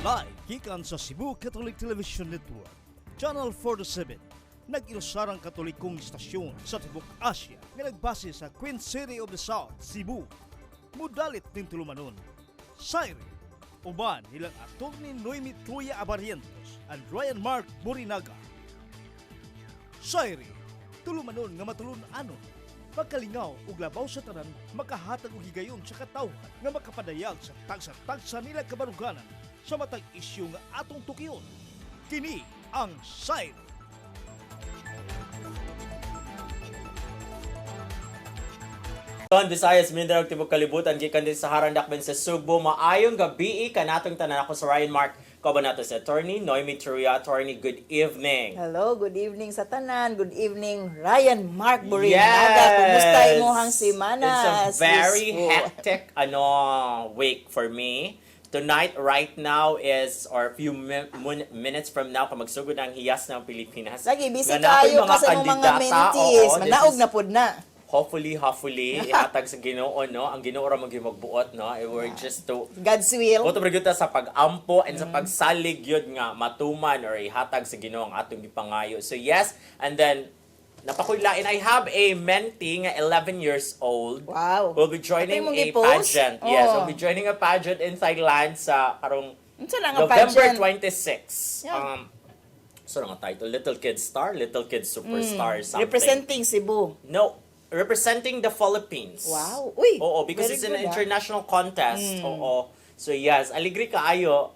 Live gikan sa Cebu Catholic Television Network, Channel 47, nag-ilusarang katolikong istasyon sa Tibok Asia nga nagbase sa Queen City of the South, Cebu. Mudalit ning tulumanon, Sairi, uban nilang Atty. Noemi Truya Abarientos and Ryan Mark Borinaga. Sairi, tulumanon nga matulun-anon, pagkalingaw ug labaw sa tanan, makahatag og higayon sa katawhan nga makapadayag sa tagsa-tagsa nila kabaruganan sa matag isyu nga atong tukiyon. Kini ang Sairi. Son Visayas, Mindanao, Tibok Kalibutan, gikan din sa Harandakben sa Subo. Maayong gabi kanatong tanan. Ako sa Ryan Mark, kauban nato sa Atty. Noemi Truya. Attorney, good evening. Hello, good evening sa tanan. Good evening, Ryan Mark Borinaga. Yes! Kumusta imong semana? It's a very hectic week for me. Tonight, right now, is or a few minutes from now, magsugod ang hiyas ng Pilipinas. Lagi, busy Nga kayo napoy kasi mga kandidata, mentees. oo, Manaog na pod na. Hopefully, ihatag sa Ginoo, no? Ang Ginoo ra magbuot, no? We're just to God's will. Boto kita sa pag-ampo and sa pagsalig yun nga matuman or ihatag sa Ginoo ang atong gipangayo. So yes, and then napakulain, I have a mentee nga 11 years old. Wow. Will be joining Ito yung a i-post? pageant. Yes, Oh. will be joining a pageant in Thailand sa karong Unsa na nga November pageant? 26. Yeah. So nga title, Little Kid Star, Little Kid Superstar, something. Representing Cebu. No, representing the Philippines. Wow. Uy, Oo, because very it's an good, international contest. Oo. So yes, aligri kaayo.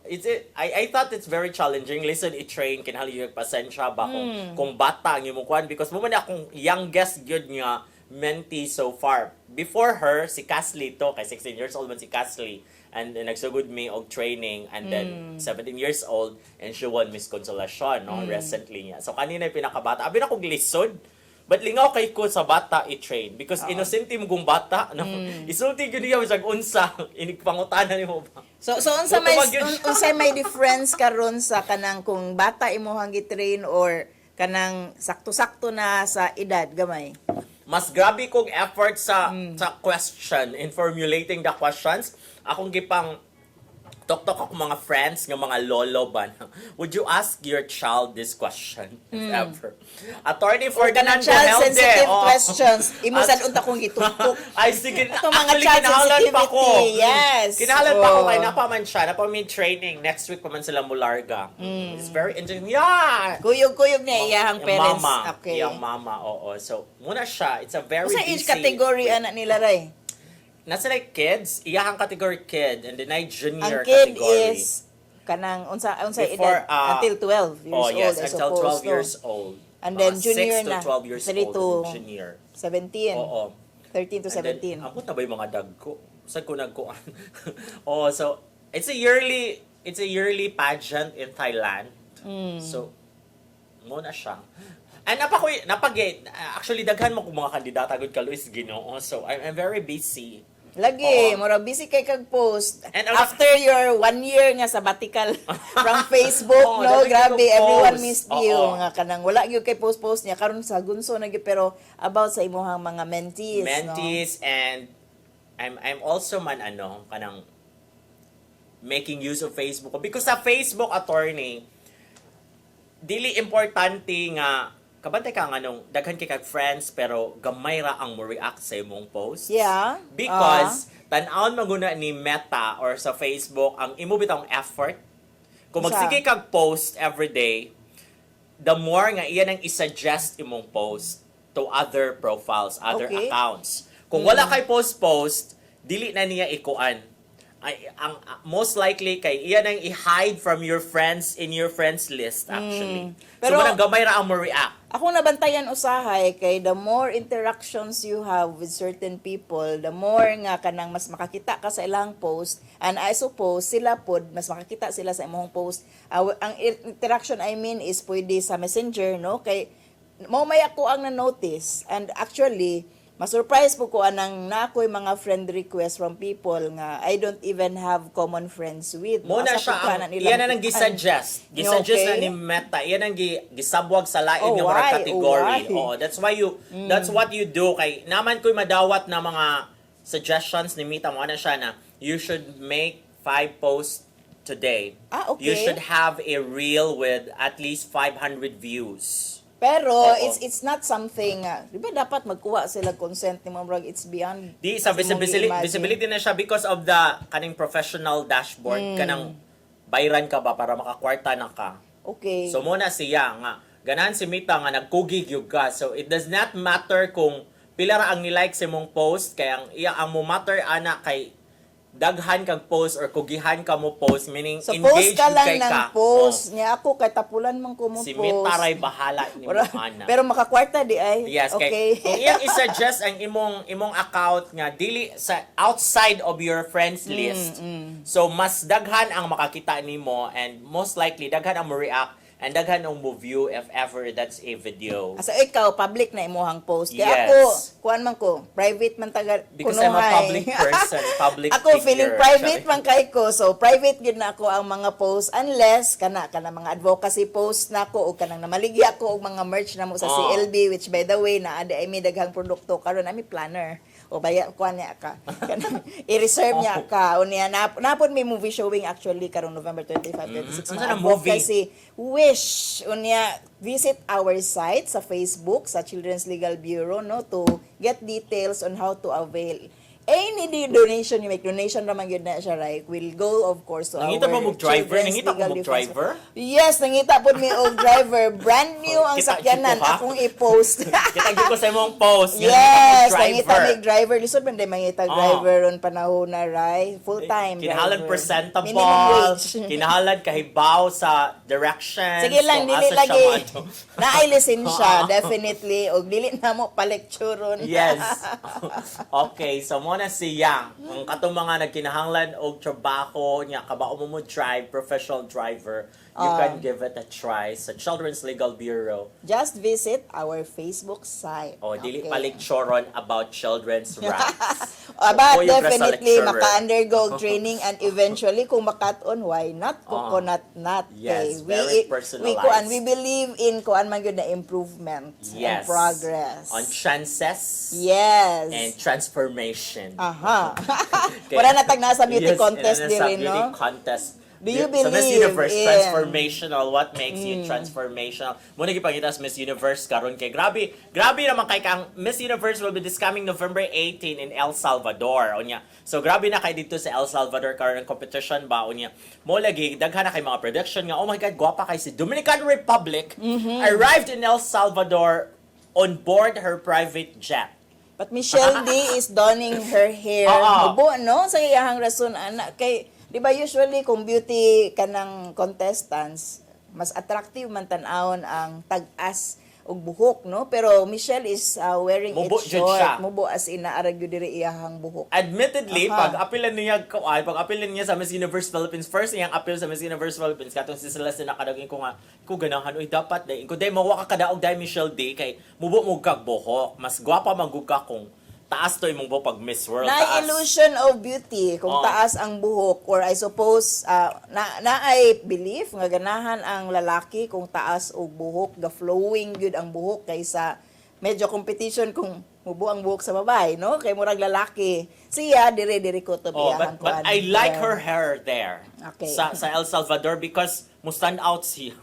I thought it's very challenging. Listen, i-train kinahali yung pasensya ba kung bata ang imong kwan because mo man akong youngest gyud nga mentee so far. Before her, si Kasley to, kay 16 years old man si Kasley. And nagsugod me og training and then 17 years old and she won Miss Consolacion no recently niya. So kanina yung pinakabata. Abi na kog lisod. But lingaw kay ko sa bata i-train because innocente mo kung bata no. Isulti gyud niya bisag unsa inigpangutanan nimo ba. So unsa may Buto ba gyud? unsay may difference karon sa kanang kung bata imong gi-train or kanang sakto-sakto na sa edad gamay? Mas grabe kong effort sa question in formulating the questions. Akong gipang tok-tok ako mga friends nga mga lolo ba na, would you ask your child this question if ever? Attorney Ferdinand Gohelde. Sensitive questions. Imusan unta kong gitutok. Ay, sige. Ito mga Actually, child kinahalan pa ko. sensitivity, yes. Kinahalan pa ko Oh. kay napaman siya. Napamin training. Next week pa man sila mularga. It's very interesting. Yeah! Kuyog-kuyog niya iyahang Yung parents. Mama. Okay. Yung mama, oo. So, muna siya. It's a very Sa busy. age category anak nila ray? Nasa like kids, iyahang category kid, and then I junior Ang kid category. is kanang unsa Before, edad until 12 years Oh yes, old I until suppose, 12 no? years old. And then Mga junior 6 to na. 12 years 3 old, to and junior. 17. Oo. 13 to And then, 17. Ambot na ba yung mga dagko? Saan ko nagkuan? Oh, so it's a yearly pageant in Thailand. So muna siya. And actually daghan mo kung mga kandidata gud ka Luis Ginoo. So I'm very busy. Lagi, Oo. mura busy kay kag post. And After your 1 year nga sabbatical from Facebook, Oo, no, dali grabe, kay everyone post. missed you. Oo. Nga kanang wala gyud kay post niya karon sa gunso na gyud pero about sa imong mga mentees, Mentees and I'm also kanang making use of Facebook because sa Facebook attorney dili importante nga kabantay ka nga nung daghan kay kag friends pero gamay ra ang mo react sa imong post. Yeah. Because tan-aon maguna ni Meta or sa Facebook ang imo bitong effort. Kung Sa- magsige kag post every day, the more nga iyan ang isuggest imong post to other profiles, other Okay. accounts. Kung wala kay post, dili na niya ikuan. Ay, ang most likely kay iyan ang i-hide from your friends in your friends list actually. Pero- so manang gamay ra ang mo react. Ako nabantayan usahay kay the more interactions you have with certain people, the more nga kanang mas makakita ka sa ilang post and I suppose sila pod mas makakita sila sa imong post. Ang interaction I mean is pwede sa Messenger no kay mo may ako ang na-notice and actually ma-surprise po ko anang nakoy mga friend request from people nga I don't even have common friends with. Muna Asa siya, po ka na nilang iyan na nang kuan. gisuggest. Gisuggest Okay. na ni Meta. Iyan ang gisabwag sa lain Oh, nga why? mga category. Oh, why? That's why that's what you do. Kay naman ko'y madawat na mga suggestions ni Meta mo na siya na you should make 5 posts today. Okay. You should have a reel with at least 500 views. Pero Oo. it's not something, di ba dapat magkuha sila consent ni Ma'am Rag? It's beyond. Di sa kasi mong visibility, i-imagine. visibility na siya because of the kaning professional dashboard kanang bayran ka ba para makakwarta na ka. Okay. So muna siya nga ganahan si Mita nga nagkugig yung ka. So it does not matter kung pila ra ang ni-like sa mong post kay ang mo matter ana kay daghan kag post or kugihan ka mo post meaning so engage post ka lang kay ng ka. post. Niya ako kay tapulan man ko mo Si post. Mita ray bahala ni mo ana. Pero makakwarta di ay. Yes, Okay. kay kung iyang i-suggest ang imong account nga dili sa outside of your friends list. So mas daghan ang makakita nimo and most likely daghan ang mo react and daghan ang mo view if ever that's a video. Asa ikaw public na imuhang post. Kaya Yes. ako, kuan man ko, private man taga Because I'm a kunuhay. public person, public ako figure. feeling private man kay ko. So private gid na ako ang mga post unless kana mga advocacy post na ako o kanang namaligya ko og mga merch na mo sa Oh. CLB which by the way na ay may daghang produkto karon ami planner. O baya kuan niya ka. Kanang i-reserve niya ka. O niya napon may movie showing actually karong November 25, 26 Unsa mga na movie? advocacy wish. O niya visit our site sa Facebook sa Children's Legal Bureau no to get details on how to avail. Any donation you make, donation naman yun na siya, right? Will go, of course, to Nangita our ba mong driver? Children's Nangita Legal ba mong Defense. driver? Yes, nangita po mi og driver. Brand new ang Kita, sakyanan. Chico, ha? Akong i-post. Kita gyud ko sa imong post. Yung Yes, nangita nangita mong may driver. Lisod man day mangita driver ron panahon na, right? Full-time Kinahalan driver. presentable, Minimum wage. kinahalan kahibaw sa direction. Sige lang, dili lagi. Naay lisensya, Oo. definitely. Og dili na mo pa-lecture ron. Yes. Okay, so mo na siya. Ang katong mga nagkinahanglan og trabaho niya kabao mo drive, professional driver, you can give it a try sa Children's Legal Bureau. Just visit our Facebook site. O dili Okay. pa lecturon about children's rights. But O yung definitely lecturer. maka-undergo training and eventually kung makat-on, why not? Coconut nut. Yes, Okay. very personalized. We believe in kuan man gyud na improvement and Yes. progress. On chances Yes. and transformation. Aha. Okay. Wala na tag nasa beauty Yes, contest and din sa rin, beauty no? contest. Do you Sa Miss believe Universe, in- transformational. What makes you transformational? Muna gipangita sa Miss Universe karon kay grabe naman kay kang Miss Universe will be this coming November 18 in El Salvador. Onya. So grabe na kay dito sa El Salvador karon ang competition ba onya. Mo lagi daghan na kay mga prediction nga oh my god gwapa kay si Dominican Republic arrived in El Salvador on board her private jet. But Michelle D is donning her hair. Oo. Mubo, no? Sa iyahang rason, anak. Kay, di ba usually kung beauty ka ng contestants, mas attractive man tanawon ang tag-as og buhok, no? Pero Michelle is wearing Mubo it jud siya. short. Mubo as in naarag yun diri iyahang buhok. Admittedly, Aha. pag-apilan niya sa Miss Universe Philippines, first niyang appeal sa Miss Universe Philippines, katong si Celeste nakadagin ko nga, ko ganahan, uy, dapat dahil, ko dahil mawa ka kadaog dahil Michelle Day, kay mubo mo kag buhok, mas gwapa magugka kung taas to imong buhok pag Miss World, Na taas. illusion of beauty kung Oo. taas ang buhok or I suppose na ay belief nga ganahan ang lalaki kung taas og buhok ga flowing good ang buhok kaysa medyo competition kung mubo ang buhok sa babae no kay murag lalaki siya dire ko to Oh, biyahang but I like her hair there Okay. sa El Salvador because mo stand out siya.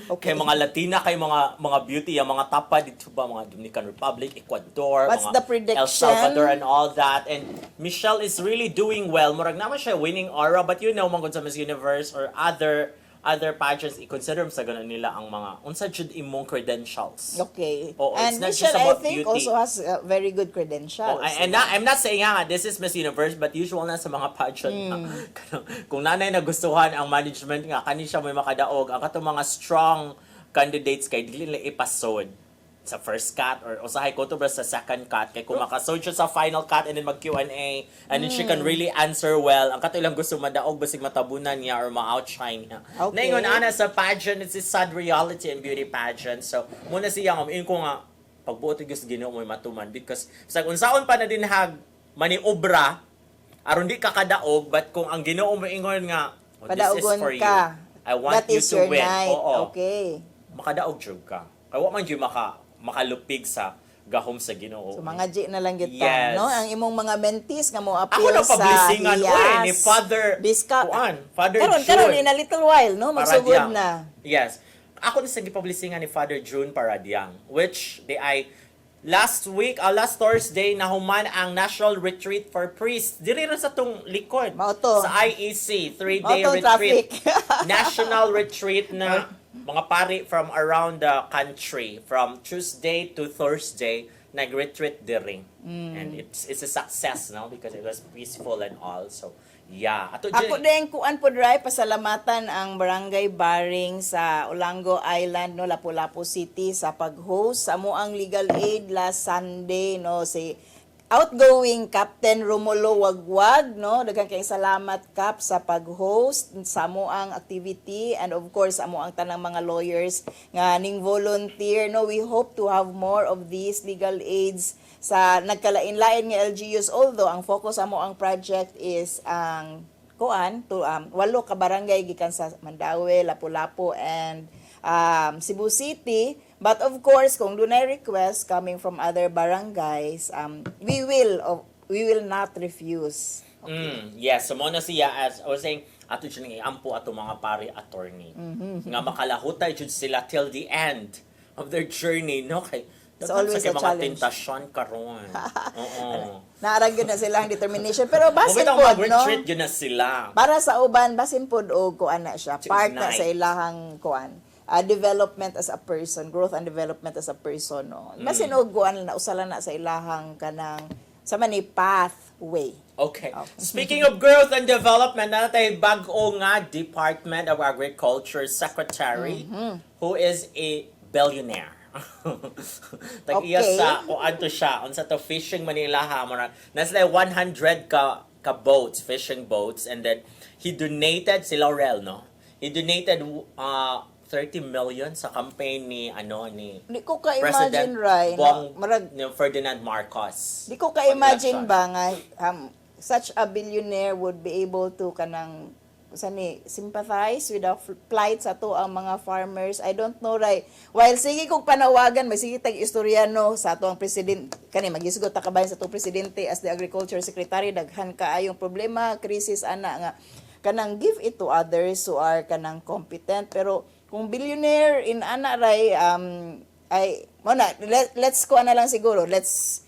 Okay. Kay mga Latina, kay mga beauty, yung mga tapa dito ba, mga Dominican Republic, Ecuador, What's mga the prediction? El Salvador and all that. And Michelle is really doing well. Murag naman siya winning aura, but you know, mga sa Miss Universe or other pageants, i-consider mo sa ganun nila ang mga, unsa jud imong credentials. Okay. Oo, And it's not just Michelle I about think beauty. also has very good credentials. Oh, and I'm not saying nga, this is Miss Universe, but usual na sa mga pageant. Kung nanay nagustuhan ang management nga, kani siya may makadaog, ang katong mga strong candidates kay dili nila ipasod sa first cut or usahay ko to ba sa second cut kay kung makasod siya sa final cut and then mag Q&A and then she can really answer well ang kato ilang gusto madaog basig matabunan niya or ma-outshine niya. Okay. Naingon ana sa pageant, it's a sad reality and beauty pageant. So muna siya ngayon ko nga pagbuot gusto Ginoo mo matuman because sa unsaon pa na din hag maniobra aron di ka kadaog but kung ang Ginoo mo ingon nga oh, this is Padaugon for you. ka. I want That you is to your win. night. Oo. Okay. Makadaog jud ka. Kaya wa man jud makalupig sa gahom sa Ginoo. So mga G na lang kita, Yes. no? Ang imong mga mentees nga mo Ako appeal na sa publisingan Hiyas. ni Father Biska. Father Karon June in a little while, no? Magsugod Paradiang. na. Yes. Ako na sa gipublisingan ni Father June Paradiang, which last Thursday, nahuman ang National Retreat for Priests. Diri ra sa tong likod. Mao to. Sa IEC, 3-day Mao to retreat. traffic. National retreat na mga pari from around the country. From Tuesday to Thursday, nag-retreat diri. And it's a success, no? Because it was peaceful and all. So, yeah. Ako din kuan po dry pasalamatan ang Barangay Baring sa Olango Island, no, Lapu-Lapu City sa pag-host sa mo ang legal aid last Sunday, no, si outgoing Captain Romulo Wagwag, no, daghang kay salamat Cap sa pag-host sa mo ang activity, and of course sa mo ang tanang mga lawyers nga ning volunteer, no. We hope to have more of these legal aids sa nagkalain-lain nga LGUs, although ang focus amo ang project is ang walo ka barangay gikan sa Mandaue, Lapu-Lapu and Cebu City. But of course, kung dunay request coming from other barangays, we will not refuse. Yes, so muna siya, as I was saying, ato siya nang iampo ato mga pari attorney. Nga makalahutay jud sila till the end of their journey, no? Kay It's always a mga challenge. tentasyon karon. Oo. Naarang yun na sila ang determination. Pero basin Bumitaw po, no? mag-retreat yun na sila. Para sa uban, basin po o kuan na siya. To Part na ignite. sa ilahang kuan. Development as a person, growth and development as a person, no. Basin og kuan na usala na sa ilahang kanang sa mani pathway. Okay. Speaking of growth and development, natay bag-o nga Department of Agriculture Secretary who is a billionaire. Tag-iya Okay. sa kuan to siya unsa to fishing Manila ha mo nasa 100 ka boats, fishing boats, and then he donated si Laurel, no. He donated 30 million sa campaign ni Di ko President ka-imagine, Ray, Bong na, Ferdinand Marcos. di ko ka-imagine ba nga such a billionaire would be able to kanang sympathize with the plight sa to ang mga farmers. I don't know, Ray. While sige kong panawagan, may sige tag istoryano sa to ang president, kani magisgot ta kabayan sa to presidente as the agriculture secretary, daghan kaayong problema, krisis ana nga kanang give it to others who are kanang competent. Pero kung billionaire in ana, Ray, let's ko na lang siguro, let's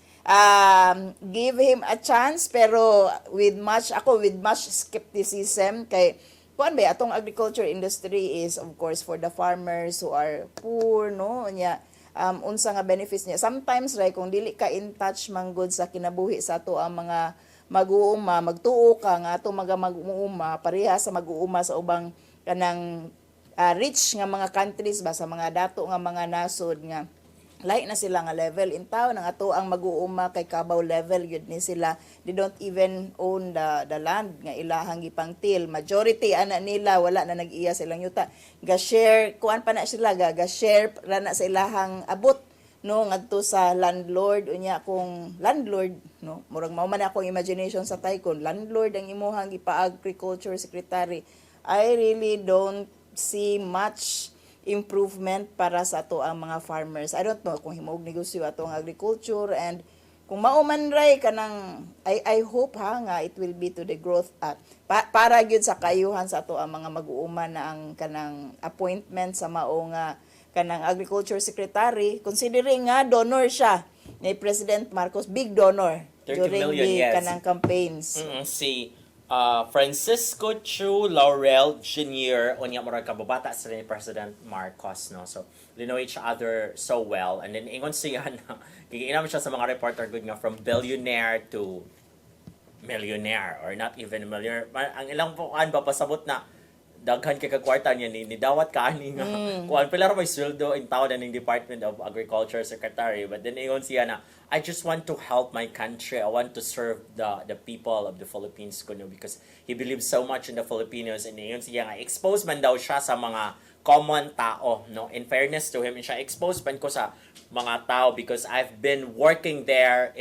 give him a chance, pero with much skepticism kay kuan ba atong agriculture industry is of course for the farmers who are poor, no, nya unsa nga benefits niya sometimes, Ray, kung dili ka in touch manggod sa kinabuhi sa ato ang mga mag-uuma, magtuo ka nga ato mga mag-uuma pareha sa mag-uuma sa ubang kanang rich nga mga countries ba, sa mga dato nga mga nasod nga lahi na sila nga level in town ang ato ang mag-uuma kay kabaw level yun ni sila. They don't even own the land nga ilahang gipangtil. Majority ana nila wala na nag-iya silang yuta, ga share kuan pa na sila, ga share ra na sa ilahang abot, no, ngadto sa landlord. Unya kung landlord, no, murag mao man akong imagination sa tycoon, landlord ang imuhang gipa-agriculture secretary, I really don't see much improvement para sa ato ang mga farmers. I don't know kung himog negosyo ato ang agriculture, and kung mauman, Ray, kanang I hope nga it will be to the growth para gyud sa kayuhan sa ato ang mga mag-uuma na ang kanang appointment sa mao nga kanang agriculture secretary, considering nga donor siya ni President Marcos, big donor 30 during million, the yes. kanang campaigns. Si Francisco Chu Laurel Jr. Unya murag kababata sa ni President Marcos, no. So they know each other so well, and then ingon siya na giginam siya sa mga reporter good nga from billionaire to millionaire, or not even millionaire. Ang ilang puan ba pasabot na daghan kay kagwarta niya ni dawat kaani nga kuan pila ra may sweldo in town ning Department of Agriculture Secretary, but then ingon siya na I just want to help my country. I want to serve the people of the Philippines kuno, because he believes so much in the Filipinos, and ingon siya nga expose man daw siya sa mga common tao, no. In fairness to him, siya expose man ko sa mga tao because I've been working there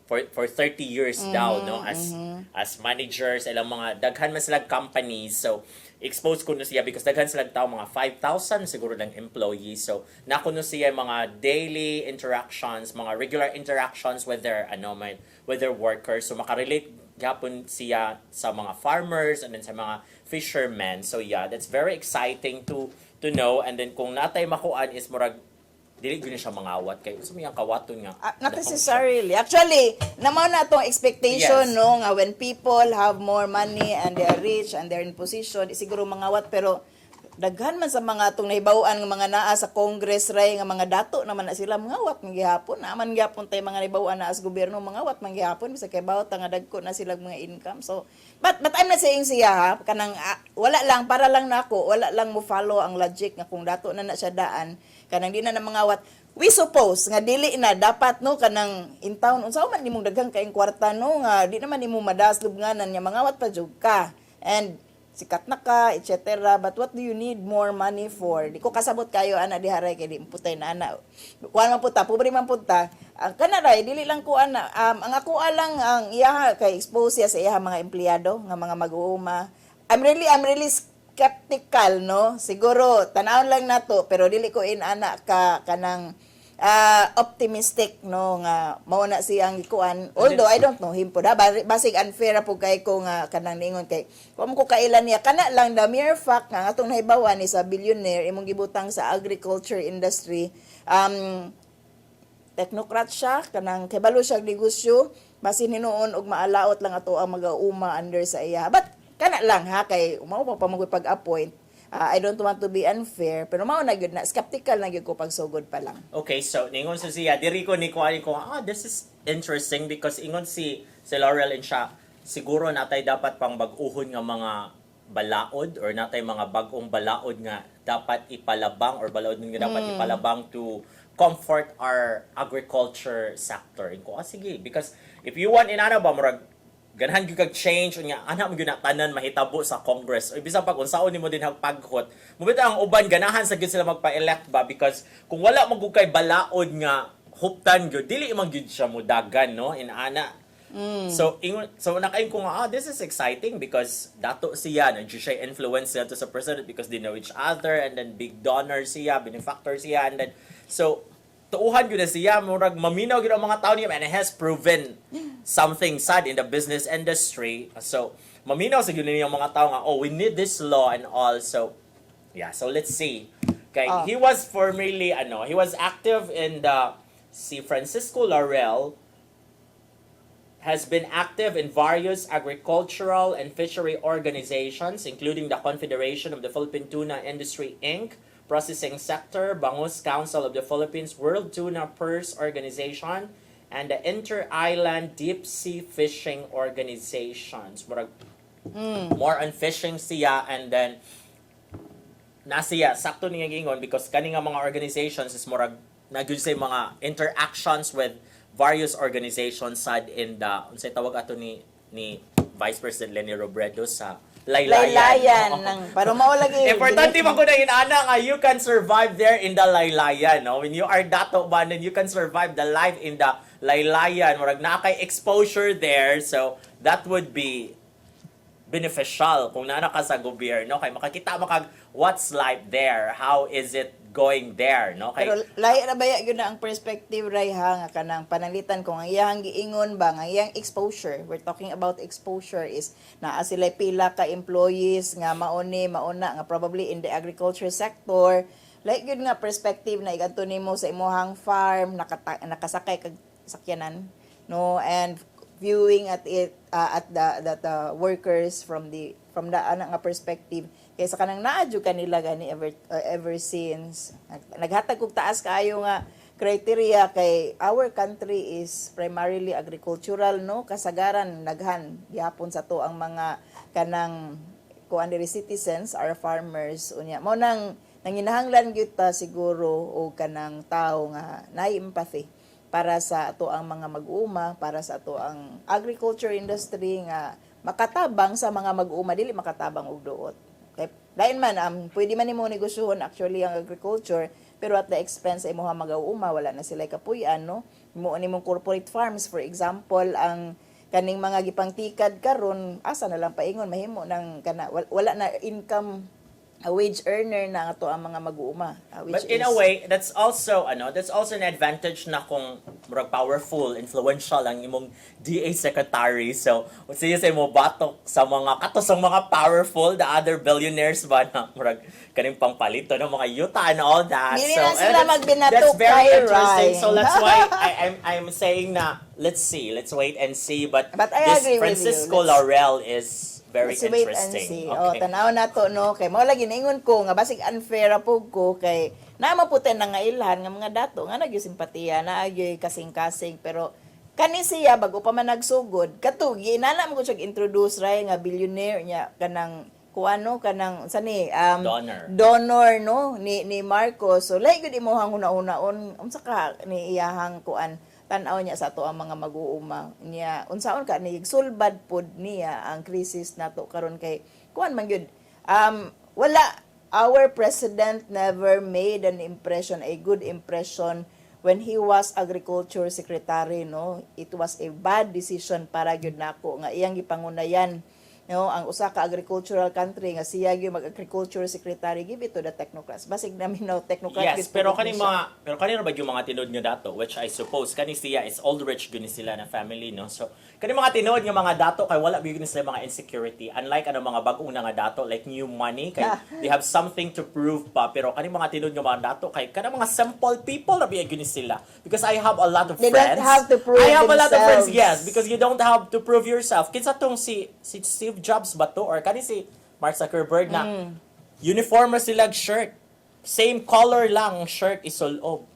for 30 years daw, no, as managers, ilang mga daghan man sila companies. So expose ko na siya because daghan sila tao mga 5,000 siguro ng employees. So nakuno siya mga daily interactions, mga regular interactions with their with their workers. So makarelate gapon siya sa mga farmers and then sa mga fishermen. So yeah, that's very exciting to know. And then kung natay makuan is murag dili gyud siya mangawat kay usa miyang kawaton nga. Not necessarily. Actually, naman na itong expectation, Yes. no, nga when people have more money and they are rich and they're in position, siguro mangawat, pero daghan man sa mga itong nahibawan ng mga naa sa Congress, ray, nga mga dato naman na sila mangawat ng gihapon. Naman gihapon tayo mga nahibawan na as gobyerno mangawat man gihapon, bisa kay bawat nga dagko na sila mga income. So, but I'm not saying siya, ha, kanang, wala lang, para lang na ako, wala lang mo follow ang logic nga kung dato na siya daan, kanang di na mangawat. We suppose nga dili na dapat no kanang in town unsa man nimong daghang kaing kwarta no nga di naman nimo madaslub nganan nya mangawat pa jud ka and sikat na ka etc. But what do you need more money for? Di ko kasabot kayo ana diharay kay di putay na ana kuan man puta pobre man punta ang kanaray dili lang ko ana ang ako alang ang iya kay expose siya sa iya mga empleyado nga mga mag-uuma. I'm really skeptical, no? Siguro tanawon lang nato pero dili ko ana ka kanang optimistic, no, nga mao na siyang gikuan, although I don't know him po da basig unfair po kay ko nga kanang ningon kay kung ko kailan niya kana lang the mere fact nga atong nahibawan ni sa billionaire imong gibutang sa agriculture industry, technocrat siya kanang kebalo siya negosyo basin hinuon og maalaot lang ato ang mag-uuma under sa iya, but kana lang ha kay mao pa pag-appoint. I don't want to be unfair pero mao na gyud na skeptical na gyud ko pagsugod pa lang. Okay, so ningon sa siya, diri ko ni kuan ko, this is interesting because ingon si Laurel and siya, siguro natay dapat pang bag-uhon nga mga balaod or natay mga bagong balaod nga dapat ipalabang or balaod nga dapat ipalabang to comfort our agriculture sector. Ko sige, because if you want inana ba murag ganahan gyud kag change unya ana mo gyud na tanan mahitabo sa Congress o bisan pag unsaon nimo din hagpaghot mubita ang uban ganahan sa gyud sila magpa-elect ba because kung wala magud kay balaod nga huptan gyud dili man gyud siya mudagan no inana. So nakain ko nga this is exciting because dato siya na siya influence siya to sa president because they know each other and then big donor siya benefactor siya and then so tuuhan gyud na siya murag maminaw gyud ang mga tao niya and it has proven something sad in the business industry. So maminaw sa gyud niya mga tao nga we need this law and all. So yeah, so let's see. Okay, he was formerly he was active in the si Francisco Laurel has been active in various agricultural and fishery organizations including the Confederation of the Philippine Tuna Industry Inc., Processing Sector, Bangus Council of the Philippines, World Tuna Purse Organization, and the Inter-Island Deep Sea Fishing Organizations. More on fishing siya and then nasiya, sakto niya gingon because kani nga mga organizations is murag nagyud say mga interactions with various organizations sad in the unsay tawag ato ni Vice President Leni Robredo sa laylayan ng para mao lagi importante man ko na inana nga you can survive there in the laylayan no when you are dato ba then you can survive the life in the laylayan murag na kay exposure there so that would be beneficial kung naa ka sa gobyerno kay makakita makag what's life there how is it going there no kay pero lahi na baya gyud na ang perspective ray ha nga kanang pananglitan kung ang iyang giingon ba nga iyang exposure, we're talking about exposure is naa sila pila ka employees nga mauna nga probably in the agriculture sector like gyud nga perspective na igadto nimo sa imong farm nakasakay kag sakyanan no and viewing at it at the workers from the ana nga perspective kaysa kanang naadyo kanila gani ever since naghatag og taas kaayo nga criteria kay our country is primarily agricultural no kasagaran naghan gihapon sa to ang mga kanang kuan diri citizens are farmers unya mo nang nanginahanglan gyud ta siguro og kanang tawo nga naay empathy para sa ato ang mga mag-uuma para sa ato ang agriculture industry nga makatabang sa mga mag-uuma dili makatabang og duot. Okay? Lain man pwede man nimo negosyohon actually ang agriculture pero at the expense sa imong mag-uuma wala na sila kapuy-an no. Mo nimong corporate farms for example ang kaning mga gipangtikad karon asa na lang paingon mahimo ng kana wala na income a wage earner na ato ang mga mag-uuma. But in a way, that's also an advantage na kung murag powerful, influential ang imong DA secretary. So, sige sa mo batok sa mga katosong mga powerful, the other billionaires ba na murag kaning pangpalito ng mga yuta and all that. Dili So, na sila magbinatok that's very kay interesting. Rai. So that's why I'm saying na let's wait and see. But I this agree with you. Francisco Let's- Laurel is very Let's wait and interesting. see. Okay. Tanaw na to, no? Kay mo lagi ningon ko, nga basig unfair po ko, kay naman po na nga ilhan, nga mga dato, nga nagyo simpatiya, nagyo kasing-kasing, pero kani siya, bago pa man nagsugod, katugi, inala mo ko siya introduce ray nga billionaire niya, kanang, kuano, kanang, sani, donor, no? Ni Marcos. So, like, yun imuhang una-unaon, unsa ka ni iyahang kuan, tanaw niya sa ato ang mga mag-uuma niya unsaon ka ni sulbad pod niya ang krisis nato karon kay kuan man gyud wala our president never made an impression, a good impression when he was agriculture secretary, no. It was a bad decision para gyud nako nga iyang gipangunayan, no, ang usa ka agricultural country nga siya gyud mag-agriculture secretary, give it to the technocrats. Basig namin no technocrat. Yes, pero kanino ba yung mga tinod nga dato, which I suppose kani siya is Aldrich guni sila na family, no. So kani mga tinod nga mga dato kay wala gyud sila mga insecurity, unlike mga bag-ong nga dato like new money kay they have something to prove pa, pero kani mga tinod nga mga dato kay kana mga simple people na gyud sila, because I have a lot of They friends. don't have to prove I have a lot of friends, themselves. yes, because you don't have to prove yourself. Kinsa tong si Steve Jobs ba to, or kani si Mark Zuckerberg na uniform na sila shirt. Same color lang ang shirt isulob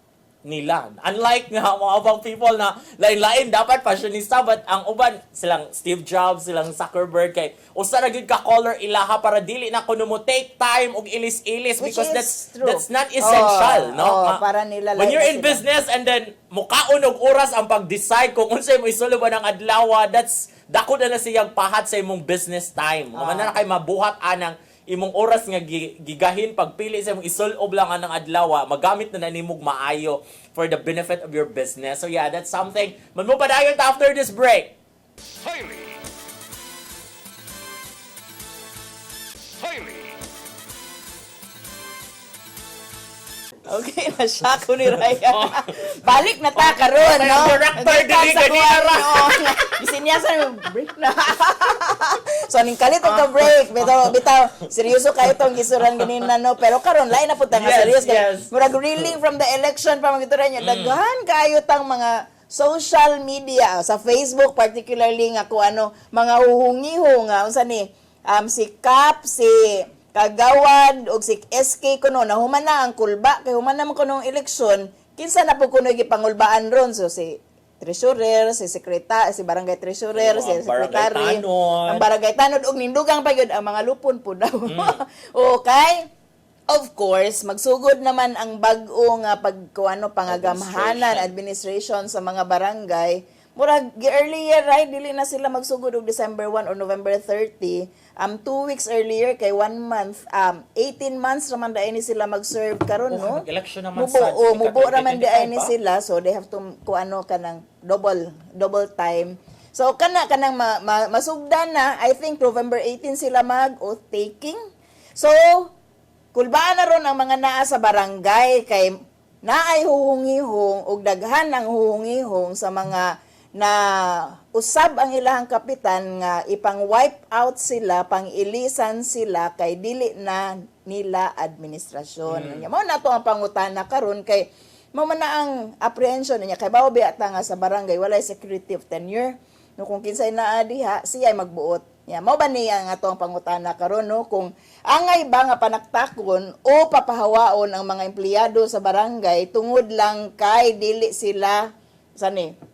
nila. Unlike nga mga ibang people na lain-lain dapat fashionista, but ang uban silang Steve Jobs, silang Zuckerberg kay usa ra gyud ka color ilaha para dili na kuno mo take time og ilis-ilis, Which because is true. that's not essential, no? Para nila when you're in sila. business and then mukaon og oras ang pag-decide kung unsay mo isulob ang adlaw, that's dako na siyang pahat sa imong business time. Naman na kay mabuhat anang imong oras nga gigahin pagpili sa imong isulob lang anang adlaw, magamit na nimog maayo for the benefit of your business. So yeah, that's something. Man mo padayon after this break. Okay, na-shock ko ni Ryan. Balik na ta karon, no? Director, dili ganina ra. Gisinyasan mo, break na. So, ning kalit og ka break. Bitaw, seryoso kayo tong gisuran ganina, no? Pero karon lain na pud ta nga Yes, serious kay yes. murag reeling from the election pa magituran niya. Daghan kayo tang mga social media sa Facebook particularly nga kuano mga huhungiho nga unsa ni si Cap, si Kagawad og si SK kuno nahuman na ang kulba kay human naman kunong eleksyon kinsa na po kuno gipangulbaan ron, so si treasurer, si sekretary, si barangay treasurer, si Ang barangay secretary, tanod. ang barangay tanod og nindugang pa gyud ang mga lupon po daw. Okay. Of course, magsugod naman ang bag-o nga pagkuano pangagamhanan administration sa mga barangay. Murag earlier right dili na sila magsugod og December 1 or November 30. 2 weeks earlier kay 1 month 18 months raman dai ni sila mag-serve karon, no? Mag-election naman Mubo, sa mubo raman dai ni 2025, sila, so they have to kuano kanang double time. So kanang masugdan na, I think November 18 sila mag-oath taking. So kulbaan na ron ang mga naa sa barangay kay naay huhungihong ug daghan ang huhungihong sa mga na usab ang ilahang kapitan nga ipang-wipe out sila, pang-ilisan sila kay dili na nila administrasyon. Mao na to ang pangutana karon kay mao man na ang apprehension niya kay bawo biata nga sa barangay walay security of tenure. No kung kinsay naa diha siya ay magbuot. Mao ba niya nga to ang pangutana karon, no, kung angay ba nga panaktakon o papahawaon ang mga empleyado sa barangay tungod lang kay dili sila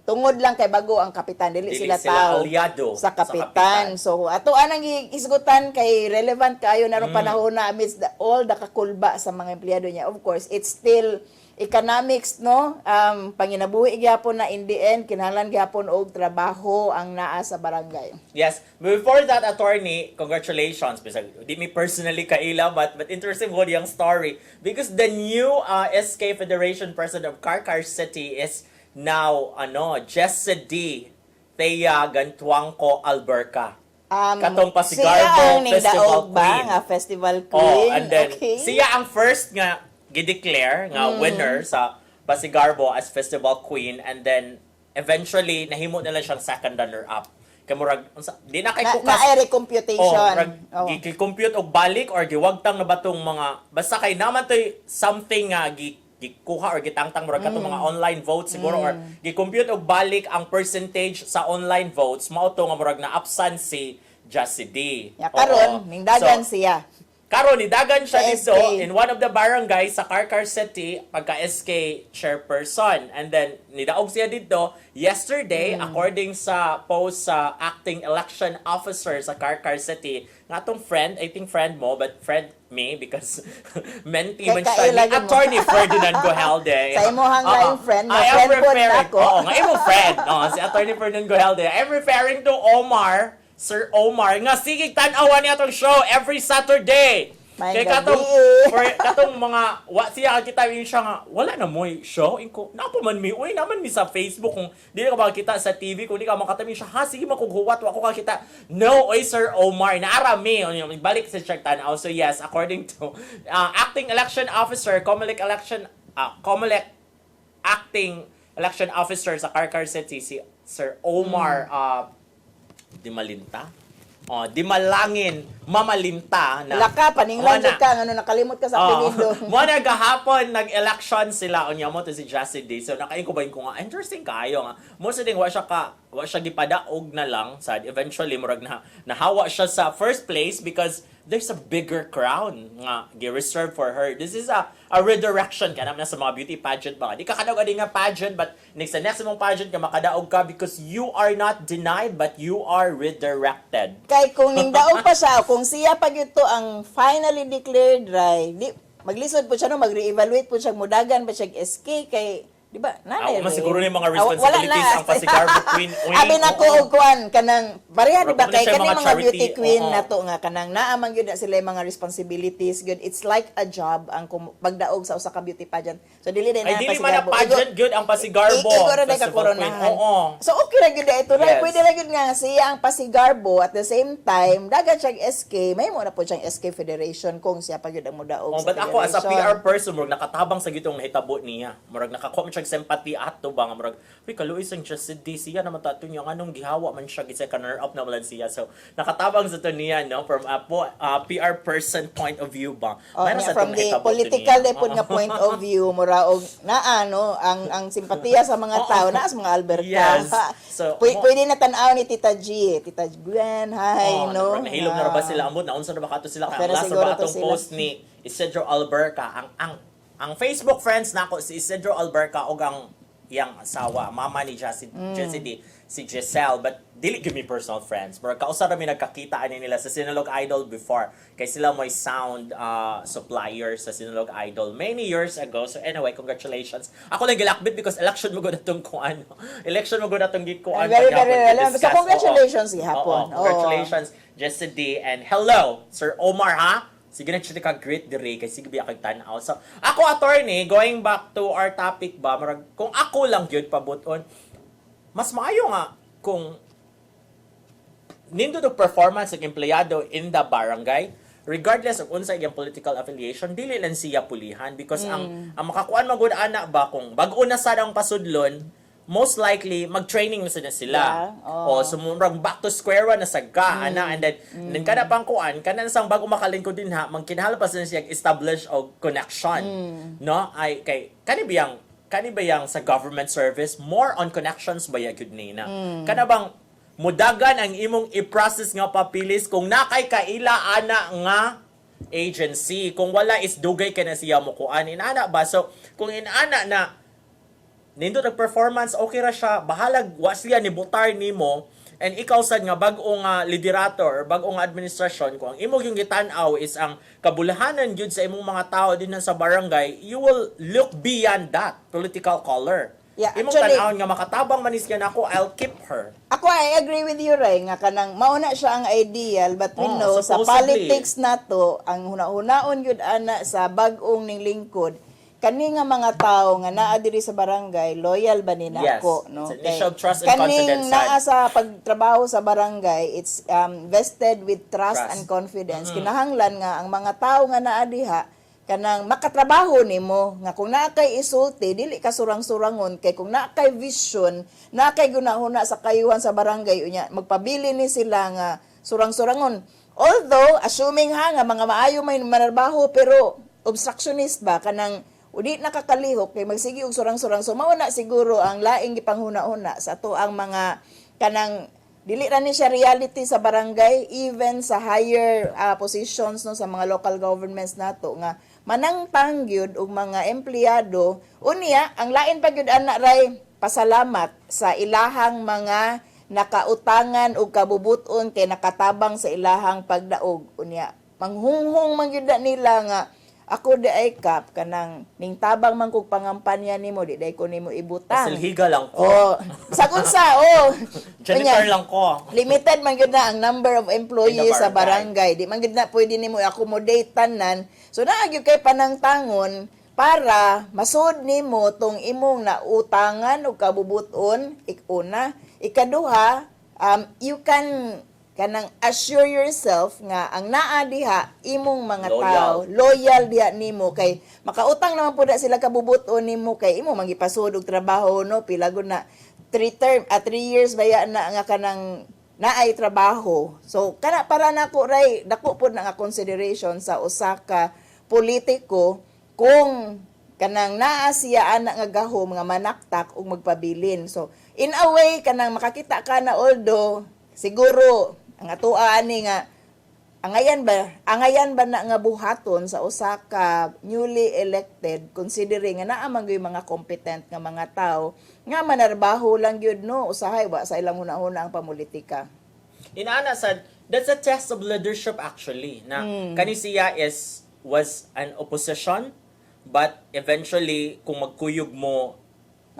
tungod lang kay bago ang kapitan, dili sila tao aliado sa kapitan. So ato anang isgutan kay relevant kayo na ron panahon na amidst all the kakulba sa mga empleyado niya. Of course, it's still economics, no? Panginabuhi gyapon na in the end kinahanglan gyapon og trabaho ang naa sa barangay. Yes. Before that, attorney, congratulations. Di me personally kaila, but interesting ko yung story. Because the new SK Federation President of Karkar City is now, Jesse D. Thea Gantuangco Alberca. Um, Katong siya Pasigarbo ang Festival nigdaog ba Queen. nga festival Oh, queen? and then Okay. siya ang first nga gideclare nga winner sa Pasigarbo as Festival Queen, and then eventually nahimo nila siyang second runner up. Kay murag di na kay kukas. Na recomputation. Oh. Gi-compute og balik or giwagtang na batong mga basta kay naman toy something nga gikuha or gitangtang murag katong mga online votes siguro or gi-compute og balik ang percentage sa online votes mao to nga murag na absent si Jussie D. Ya karon Oo. ning dagan So, siya. karon nidagan siya Sa dito SK. in one of the barangays sa Carcar City pagka SK chairperson, and then nidaog siya dito yesterday according sa post sa acting election officer sa Carcar City nga atong friend, I think friend mo but friend me because mentee man siya ni Kailagin mo. Attorney Ferdinand Gohalde. Sa imuhang Oo. laing friend, na I am friend po na referring, ako. oo, nga imong friend, si Attorney Ferdinand Gohalde. I'm referring to Omar, Sir Omar, nga sige tan-awan niya tong show every Saturday. May Kay gabi katong eh. for katong mga siya kita yun siya nga wala na mo show inko na pa man mi uy naman mi sa Facebook kung di ka makita sa TV kung di ka makita mi siya ha sige makughuwat wa ko kakita no oy Sir Omar naarami balik sa check tan-aw. So yes, according to acting election officer Comelec acting election officer sa Carcar City si Sir Omar Di Malangin Mamalinta na Laka paninglan jud ka ngano nakalimot ka sa apelyido. mo na gahapon nag-election sila unya mo to si Jussie D. So nakainkubayin ko nga interesting kaayo nga. Mo sa ding wa siya gipadaog na lang sad eventually murag na nahawa siya sa first place because there's a bigger crown nga gi-reserve for her. This is a redirection ka naman sa mga beauty pageant ba. Di ka kadaog adi nga pageant but next mong pageant ka makadaog ka because you are not denied but you are redirected. Kay kung ningdaog pa siya, kung siya pag ito ang finally declared right, di maglisod po siya no, mag-re-evaluate po siya mudagan pa siya SK kay di ba? Ako man siguro ni mga responsibilities ang Pasigarbo Queen. Abi na ko og kuan kanang pareha di ba Wala kay siya kani mga mga charity, beauty queen oo. nato nga kanang naamang gyud na sila yung mga responsibilities good. It's like a job ang pagdaog sa usa ka beauty pageant. So dili din Ay, na dili man na pageant good ang Pasigarbo. Igor na Festival Queen. kakoronahan. Oo. So okay ra gyud ito Yes. right. Pwede ra gyud nga siya ang Pasigarbo at the same time dagan siya SK, may mo na po siyang SK Federation kung siya pa gyud ang mudaog Oh, sa but ako as a federation. PR person, murag nakatabang sa gitong nahitabo niya. Murag nakakom siya sympathy ato ba nga murag, uy kaluoy sang Jussie D siya naman tato niya anong gihawa man siya gisa runner up na wala siya. So nakatabang sa to niya no from a PR person point of view ba. Oh, Mayroon niya, sa from itong the nahitabo to political niya. depod nga point of view mura og na ano ang simpatiya sa mga tao na sa mga Alberta. Yes. So, Pwede na tan-aw ni Tita G, Tita Gwen, hi, no. Nahilog na ra ba sila ambot? Naunsa na ba kato sila? Pero Last siguro ba to atong sila. post ni Isidro Alberca. Ang Facebook friends nako si Isidro Alberca og ang iyang asawa, mama ni Jussie D, si Giselle, but dili give me personal friends. Pero kausa ra mi nagkakita ani nila sa Sinulog Idol before. Kay sila mo'y sound supplier sa Sinulog Idol many years ago. So anyway, congratulations. Ako lang gilakbit because election mo gud atong kuan. Election mo gud atong gikuan. Very, very relevant. So, congratulations, Oo, gihapon. congratulations, Jussie D. And hello, Sir Omar, ha? Sige na siya ka-great dire kay sige biya kag tan-aw. So, ako attorney, going back to our topic ba, marag, kung ako lang gyud pabuton, mas maayo nga kung nindo do performance ng empleyado in the barangay, regardless of unsa iyang political affiliation, dili lang siya pulihan because ang makakuan magud ana ba kung bag-o na sad ang pasudlon, most likely mag-training na sila. Yeah, O sumurang back to square one na sagka ana, and then kada pang kuan kanan sang bago makalingkod din ha magkinahal pa siya establish og connection, no ay kay kani biyang sa government service more on connections ba ya gyud ni na kana bang mudagan ang imong i-process nga papilis kung nakay kaila ana nga agency, kung wala is dugay ka na siya mo kuan inana ba. So kung inana na nindot ang performance, okay ra siya, bahalag wa siya ni butar nimo, and ikaw sad nga bag-o nga liderator or bag-o nga administrasyon, kung ang imo yung gitan-aw is ang kabulahanan gyud sa imong mga tao din sa barangay, you will look beyond that political color. Yeah, Imong actually, tan-awon nga makatabang manis yan ako, I'll keep her. Ako, I agree with you, Ray, nga kanang mauna siya ang ideal, but we know, sa supposedly. politics na to, ang huna-hunaon yun ana sa bag-ong ning lingkod, kani nga mga tao nga naa diri sa barangay, loyal ba ni Yes. nako, no? It's an issue of trust and kaning confidence, naa sa pagtrabaho sa barangay, it's vested with trust Trust. and confidence. Kinahanglan nga ang mga tao nga naa diha kanang makatrabaho nimo nga kung naa kay isulti dili ka surang-surangon kay kung naa kay vision, naa kay gunahuna sa kayuhan sa barangay unya magpabili ni sila nga surang-surangon. Although assuming nga mga maayo may manarbaho pero obstructionist ba kanang udi nakakalihok kay magsigi og surang-surang, so mao na siguro ang laing gipanghuna-una sa ato ang mga kanang dili ra ni siya reality sa barangay, even sa higher positions no sa mga local governments nato nga manangtang gyud og mga empleyado unya ang lain pa gyud ana ray pasalamat sa ilahang mga nakautangan og kabubuton kay nakatabang sa ilahang pagdaog unya manghunghong man gyud nila nga ako di ay kap kanang ning tabang man kog pangampanya nimo di day ko nimo ibutang. Silhiga lang ko. Oh, sagun sa Janitor lang ko. limited man gyud na ang number of employees In the sa barangay. Di man gyud na pwede nimo i-accommodate tanan. So naa gyud kay panangtangon para masud nimo tong imong nautangan og kabubuton ikuna, ikaduha you can kanang assure yourself nga ang naa diha imong mga tao loyal diha nimo kay makautang naman pud sila kabubuton nimo kay imo magipasud og trabaho no pila gud na 3 years baya na nga kanang naay trabaho. So kana para nako ray dako pud na nga consideration sa usa ka politiko kung kanang naa siya ana nga gahom nga manaktak ug magpabilin. So in a way kanang makakita ka na although siguro ang atoa ani nga angayan ba na nga buhaton sa usa ka newly elected considering nga naa man gyud mga competent nga mga tao nga manarbaho lang gyud no usahay wa sa ilang hunahuna ang pamulitika. Inaana sad, that's a test of leadership actually. Na kani siya was an opposition but eventually kung magkuyog mo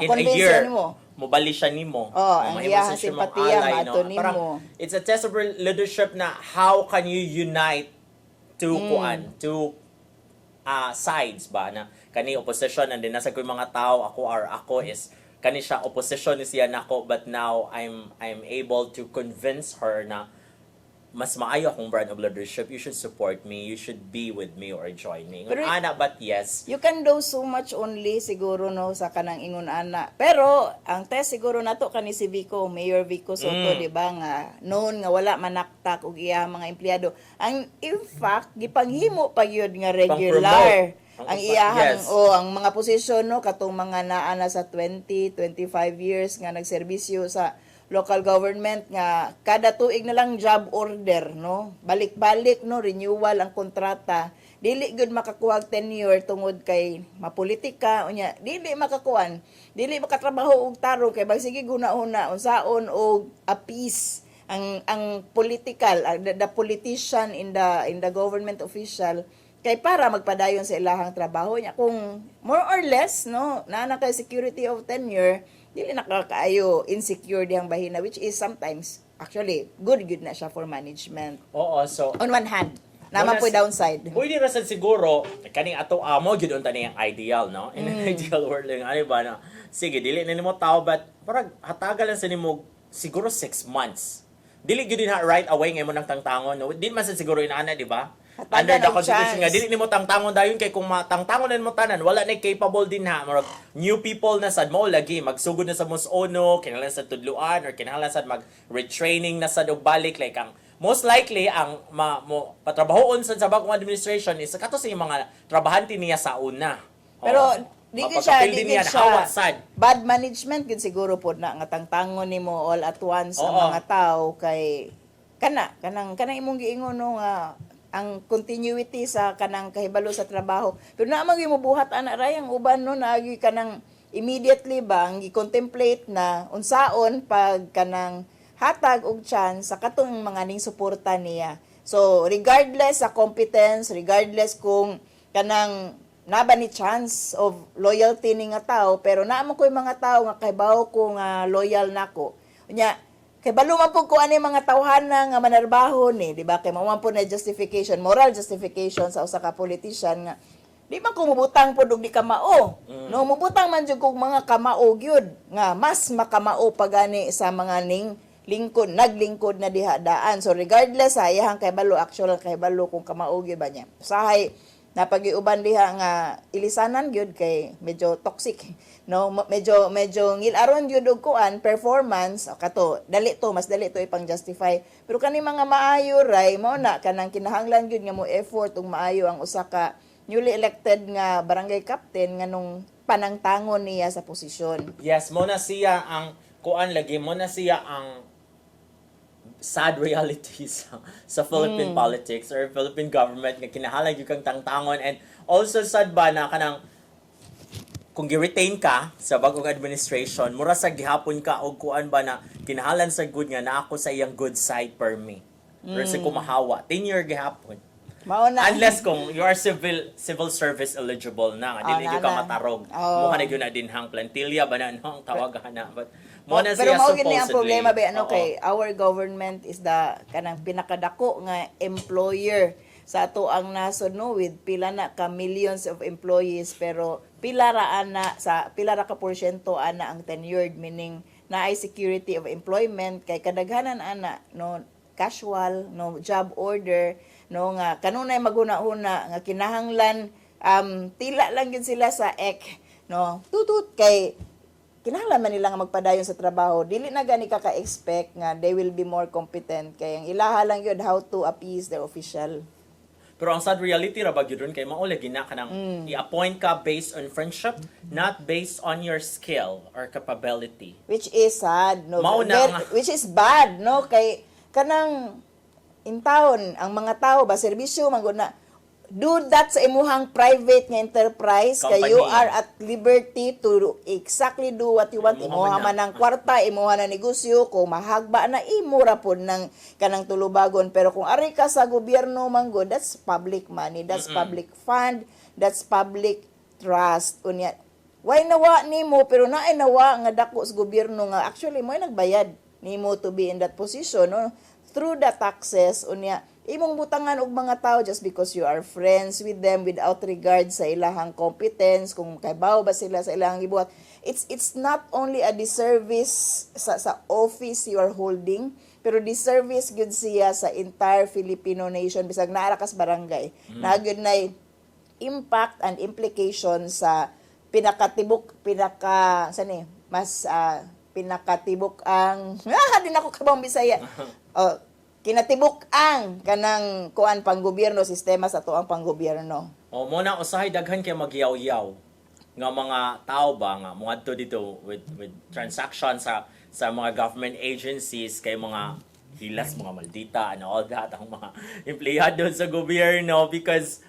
in a Na-convince year yan mo. mobali siya nimo. Ang iyahang simpatiya maato nimo. Parang it's a test of leadership na how can you unite two sides ba na kani opposition and then nasa ko mga tao ako is kani siya opposition ni siya nako but now I'm able to convince her na mas maayo akong brand of leadership, you should support me, you should be with me or join me. Pero Ana, but yes. You can do so much only siguro no sa kanang ingon ana. Pero ang test siguro nato kani si Vico, Mayor Vico Soto, di ba nga noon nga wala manaktak og iya mga empleyado. Ang in fact gipanghimo pa gyud nga regular ang iyahang ang mga posisyon no katong mga naa na sa 20, 25 years nga nagserbisyo sa local government nga kada tuig na lang job order no balik-balik no renewal ang kontrata dili gud makakuha og tenure tungod kay mapolitika unya dili makatrabaho og tarong kay bag sige guna-una unsaon og appease ang political the politician in the government official kay para magpadayon sa ilahang trabaho niya kung more or less no naa kay security of tenure dili nakakaayo insecure diyang bahina which is sometimes actually good na siya for management. Oo, so On one hand, naman po downside. Pwede ra sad siguro kaning ato amo gyud unta niyang ideal no. In an ideal world lang ano ba na. Sige, dili na nimo tao but parang hatagal lang sa nimo siguro 6 months. Dili gyud na right away ngay mo nang tangtangon no. Di man sad siguro inaana, di ba? Under the constitution nga dili nimo tangtangon dayon kay kung matangtangon mo tanan wala na capable din ha marag new people na sad mo lagi magsugod na sa musono kinahanglan sa tudluan or kinahanglan sad mag retraining na sad og balik like ang most likely ang mo patrabahoon sa bagong administration is kato sa mga trabahante niya sa una. Pero di gid siya sad. Bad management gid siguro pod na nga tangtangon nimo all at once ang mga tao kay kanang imong giingon no nga ang continuity sa kanang kahibalo sa trabaho. Pero naamang yung mabuhat ana ray ang uban no naagi kanang immediately ba ang i-contemplate na unsaon pag kanang hatag og chance sa katong mga ning suporta niya. So regardless sa competence, regardless kung kanang naba ni chance of loyalty ni nga tao, pero naamang ko yung mga tao nga kahibaw ko nga loyal nako. Unya kay balo man pud ko ani mga tawhana nga manarbaho ni, di ba? Kay mao man pud na justification, moral justification sa usa ka politician nga di man ko mubutang pod og di kamao. No, mubutang man jud kog mga kamao gyud nga mas makamao pa gani sa mga naglingkod na diha daan. So regardless sa iyang kahibalo, actual kahibalo kung kamao gyud ba niya. Usahay napagiuban diha nga ilisanan gyud kay medyo toxic, no, medyo ngilaron gyud og kuan performance kato mas dali to ipang justify, pero kani mga maayo ray mo na kanang kinahanglan gyud nga mo effort ug maayo ang usa ka newly elected nga barangay captain nga nung panangtangon niya sa posisyon. Yes, mo na siya ang kuan lagi, mo na siya ang sad reality sa Philippine politics or Philippine government nga kinahanglan gyud kang tangtangon, and also sad ba na kanang kung gi-retain ka sa bagong administration, mura sa gihapon ka og kuan ba na kinahanglan sa good nga na ako sa iyang good side per me. Pero sa kumahawa, 10-year gihapon. Mao na. Unless kung you are civil service eligible na, nga dili gyud ka matarog. Mo na gyud na dinhang plantilla ba na ang tawagan na. But mo na pero siya mao supposedly. gini ang problema ba ano Oo. kay our government is the kanang pinakadako nga employer sa ato ang nasod, no, with pila na ka millions of employees, pero pila ra ka porsyento ana ang tenured, meaning na ay security of employment kay kadaghanan ana no casual no job order no nga kanunay maghuna-huna nga kinahanglan tila lang yun sila sa ek no tutut kay kinahanglan man nila nga magpadayon sa trabaho, dili na gani ka expect nga they will be more competent kay ang ilaha lang yun how to appease their official. Pero ang sad reality ra ba gyud ron kay mao lagi na kanang i-appoint ka based on friendship, not based on your skill or capability. Which is sad, no? Mao na nga. Which is bad, no? Kay kanang in town, ang mga tao ba serbisyo man gud na do that sa imuhang private nga enterprise kay Company. you are at liberty to exactly do what you want. Imuha Imuha man man ng kwarta, imuha na negosyo, kung mahagba na imura pod ng kanang tulubagon. Pero kung ari ka sa gobyerno manggod, that's public money, that's public fund, that's public trust. Unya, why nawa nimo pero naay nawa nga dako sa gobyerno nga actually mo nagbayad nimo to be in that position, no? Through the taxes. Unya, imong butangan og mga tao just because you are friends with them without regard sa ilahang competence, kung kaybaw ba sila sa ilahang gibuhat. It's not only a disservice sa office you are holding, pero disservice gyud siya sa entire Filipino nation bisag naara ka sa barangay. Na gyud nay impact and implication sa pinakatibok ang din ako kabang Bisaya. Kinatibok ang kanang kuan panggobyerno, sistema sa tuang panggobyerno. O mo na usahay daghan kay magyaw-yaw nga mga tao ba nga moadto dito with transactions sa mga government agencies kay mga hilas, mga maldita and all that, ang mga empleyado sa gobyerno, because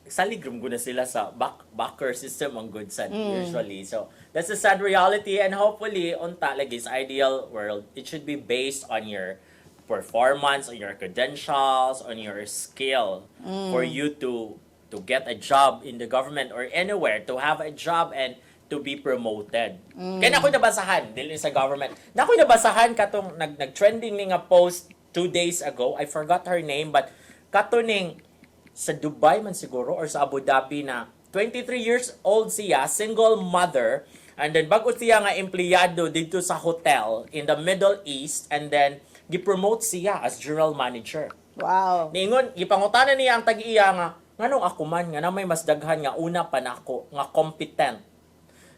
saligrum guna sila sa backer system ang good sad usually. So that's a sad reality, and hopefully unta lagi sa ideal world it should be based on your performance, on your credentials, on your skill for you to get a job in the government or anywhere, to have a job and to be promoted. Kaya nakoy nabasahan dili sa government. Nakoy nabasahan katong nag-trending ni nga post 2 days ago. I forgot her name, but katuning sa Dubai man siguro or sa Abu Dhabi na 23 years old siya, single mother, and then bago siya nga empleyado dito sa hotel in the Middle East, and then gi-promote siya as general manager. Wow. Ningon, ipangutana niya ang tag-iya nga, nganong ako man, nga na may mas daghan nga una pa nako nga competent.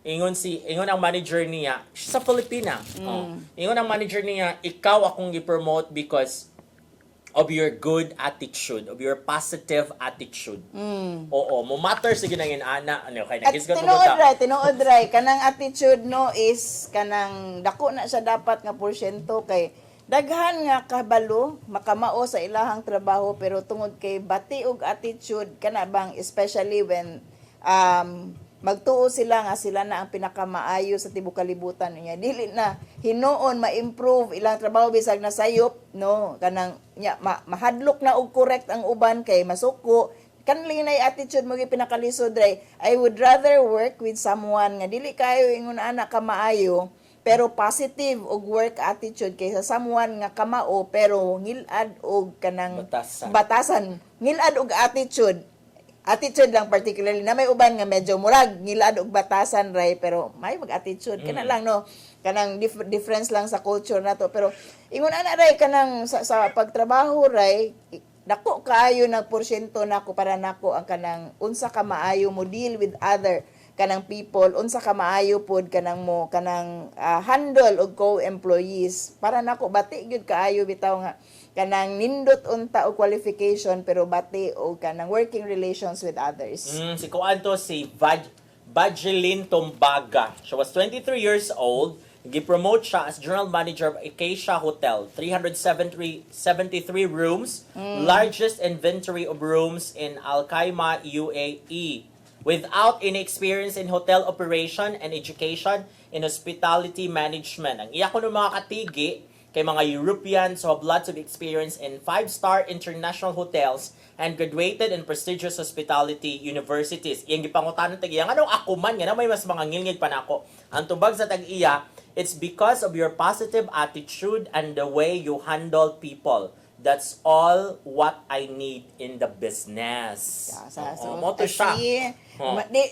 Ingon ang manager niya, she's a Filipina. Ingon ang manager niya, ikaw akong gi-promote because of your good attitude, of your positive attitude. Oo, mo matter sige nang inana, ano kay At nagisgot mo tinuod ray kanang attitude no is kanang dako na siya dapat nga porsyento kay daghan nga kabalo makamao sa ilahang trabaho, pero tungod kay bati og attitude kana bang especially when magtuo sila nga sila na ang pinakamaayo sa tibuok kalibutan niya, dili na hinuon ma-improve ilang trabaho bisag nasayop, no, kanang mahadlok na og correct ang uban kay masuko kanling na attitude mo pinakalisod ray. I would rather work with someone nga dili kayo ingon ana ka maayo pero positive og work attitude kaysa someone nga kamao pero ngilad og kanang batasan ngilad og attitude. attitude lang particularly na may uban nga medyo murag ngilad og batasan ray pero may mag-attitude kana lang no kanang difference lang sa culture nato pero ingon ana ray kanang sa pagtrabaho ray dako kaayo nag porsyento nako para nako ang kanang unsa ka maayo mo deal with other kanang people unsa ka maayo pod kanang mo kanang handle og co-employees para nako bati gyud kaayo bitaw nga kanang nindot unta og qualification pero bati og kanang working relations with others. Si kuan to si Vajeline Tombaga. She was 23 years old. Gi-promote siya as General Manager of Acacia Hotel. 373 rooms. Largest inventory of rooms in Al-Khaimah, UAE. Without any experience in hotel operation and education in hospitality management. Ang iya ko ng mga katigi, kay mga Europeans who have lots of experience in 5-star international hotels and graduated in prestigious hospitality universities. Iyang gipangutanon tag-iya, anong ako man, nga na may mas mga ngilngig pa na ako. Ang tubag sa tag-iya, it's because of your positive attitude and the way you handle people. That's all what I need in the business. Moto siya.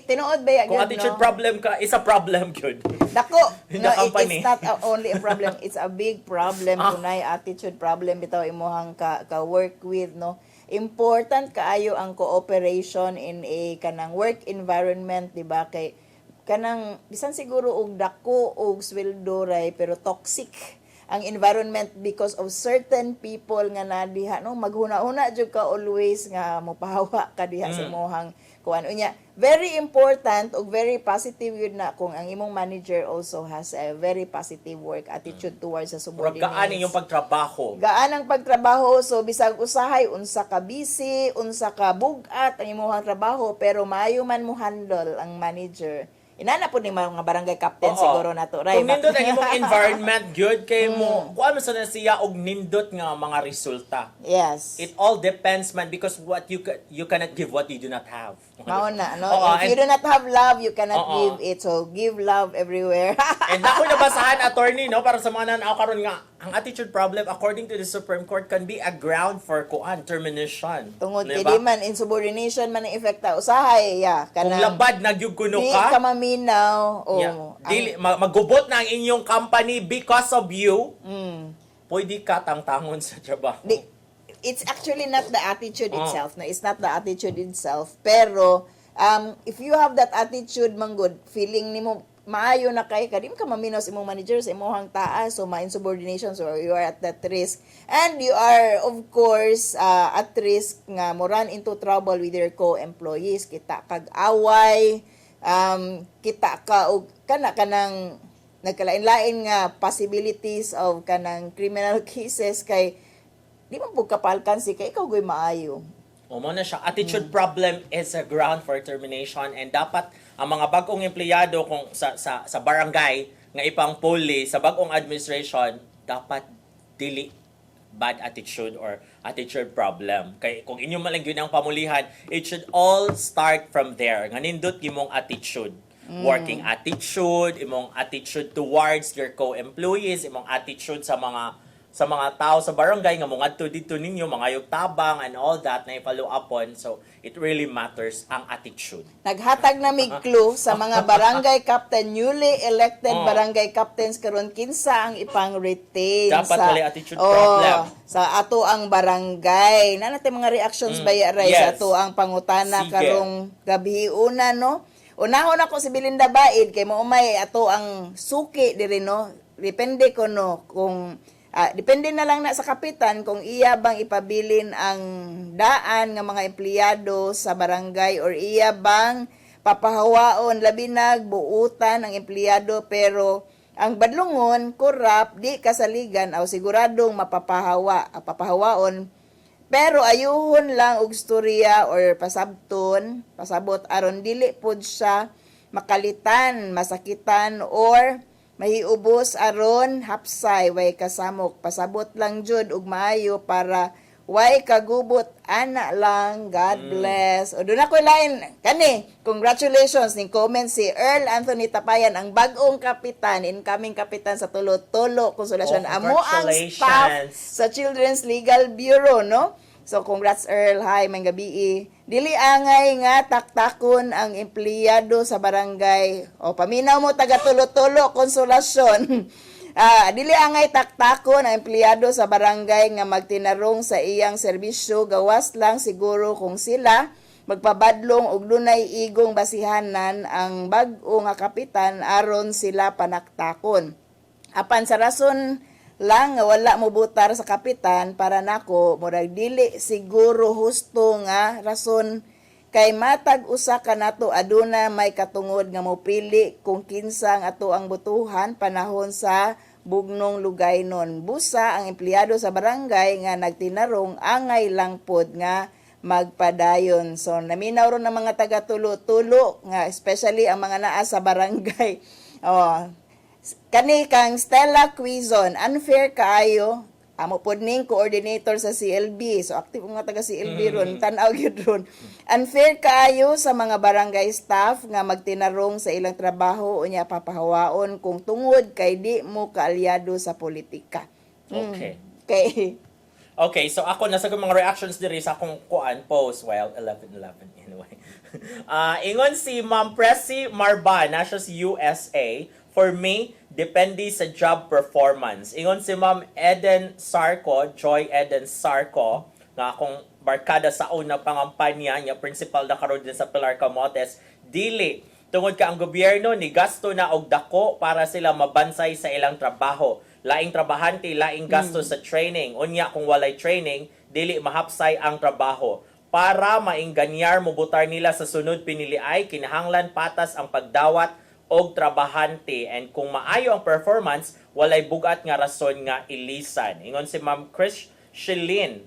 Tinuod ba yan? Kung attitude problem ka, is a problem yun. Dako, In no, the company. it's not only a problem, it's a big problem. Kunay attitude problem bitaw imuhang ka-work with, no. Important kaayo ang cooperation in a kanang work environment, di ba? Kay kanang bisan siguro og dako og sweldo ray pero toxic ang environment because of certain people nga na diha no maghuna-una jud ka always nga mopahawa ka diha sa imong kuan unya. Very important ug very positive yun na kung ang imong manager also has a very positive work attitude towards sa subordinates. Gaan yung pagtrabaho. Gaan ang pagtrabaho, so bisag usahay unsa ka busy, unsa ka bugat ang imong trabaho pero maayo man mo handle ang manager. Inana po ni mga barangay captain siguro nato, right? Kung nindot ang imong environment good kay mo, kuan man sa siya og nindot nga mga resulta. Yes. It all depends man because what you cannot give what you do not have. Mao na, no? Oo, If you do not have love, you cannot Oo. give it. So give love everywhere. And ako nabasahan attorney no para sa mga nanaaw karon nga ang attitude problem according to the Supreme Court can be a ground for kuan termination. Tungod kay Diba? di man insubordination man ang efekta usahay ya Kung kanang labad nagyug kuno di ka, ka maminaw o yeah, dili magubot na ang inyong company because of you. Pwede ka tangtangon sa trabaho. It's actually not the attitude itself. No, it's not the attitude itself. Pero if you have that attitude man good, feeling nimo maayo na kay kadim ka maminaw sa imong manager sa imong taas so ma-insubordination so you are at that risk and you are of course at risk nga mo run into trouble with your co-employees kita kag away kita ka og kanang nagkalain-lain nga possibilities of kanang criminal cases kay di man pud kapalkan si kay ikaw goy maayo. O mo na siya. Attitude problem is a ground for termination and dapat ang mga bagong empleyado kung sa barangay nga ipang puli sa bagong administration dapat dili bad attitude or attitude problem. Kay kung inyo man lang yun ang pamulihan, it should all start from there. Nga nindot imong attitude. Working attitude, imong attitude towards your co-employees, imong attitude sa mga tao sa barangay nga mga dito ninyo, mga yugtabang and all that na i-follow upon. So, it really matters ang attitude. Naghatag na mig clue sa mga barangay captain, newly elected barangay captains karon kinsa ang ipang-retain Dapat sa wala attitude problem. sa ato ang barangay. Na natin mga reactions ba ray sa yes. ato ang pangutana Sige. karong gabi una no. Unahon ako si Belinda Baid kay mo umay ato ang suki diri no. Depende ko no kung depende na lang na sa kapitan kung iya bang ipabilin ang daan ng mga empleyado sa barangay or iya bang papahawaon labi nagbuutan ang empleyado pero ang badlungon kurap di kasaligan aw siguradong papahawaon pero ayuhon lang og storya or pasabot aron dili pud siya makalitan, masakitan or mahiubos aron hapsay way kasamok pasabot lang jud ug maayo para way kagubot ana lang. God bless. O doon ako lain kani congratulations ning comment si Earl Anthony Tapayan ang bag-ong kapitan, incoming kapitan sa Tulo-Tulo Konsolasyon. Amo ang staff Congratulations. sa Children's Legal Bureau no. So congrats Earl, hi, may gabi. Dili angay nga taktakon ang empleyado sa barangay. O paminaw mo taga Tulo-Tulo, Konsolasyon. Dili angay taktakon ang empleyado sa barangay nga magtinarong sa iyang serbisyo, gawas lang siguro kung sila magpabadlong og dunay igong basihanan ang bag-o nga kapitan aron sila panaktakon. Apan sa rason lang nga wala mo butar sa kapitan para nako murag dili siguro husto nga rason kay matag usa ka nato aduna may katungod nga mopili kung kinsa ang ato ang butuhan panahon sa bugnong lugaynon. Busa ang empleyado sa barangay nga nagtinarong angay lang pod nga magpadayon. So naminaw ron ng mga taga Tulo-Tulo nga especially ang mga naa sa barangay. Kani kang Stella Quizon, unfair kaayo. Amo pod ning coordinator sa CLB. So active nga taga CLB ron, tan-aw gyud ron. Unfair kaayo sa mga barangay staff nga magtinarong sa ilang trabaho unya papahawaon kung tungod kay di mo kaalyado sa politika. Okay. Okay. Okay, so ako nasa ko mga reactions diri sa akong kuan post. Well, 11:11 anyway. Ingon si Ma'am Presi Marban, nasa sa USA. For me, depende sa job performance. Ingon si Ma'am Eden Sarco, Joy Eden Sarco, nga akong barkada sa una pangampanya niya, principal na karon din sa Pilar Camotes, dili tungod ka ang gobyerno ni gasto na og dako para sila mabansay sa ilang trabaho. Laing trabahante, laing gasto sa training. Unya kung walay training, dili mahapsay ang trabaho. Para mainganyar mo butar nila sa sunod piniliay, kinahanglan patas ang pagdawat og trabahante, and kung maayo ang performance, walay bugat nga rason nga ilisan. Ingon si Ma'am Chris Shilin,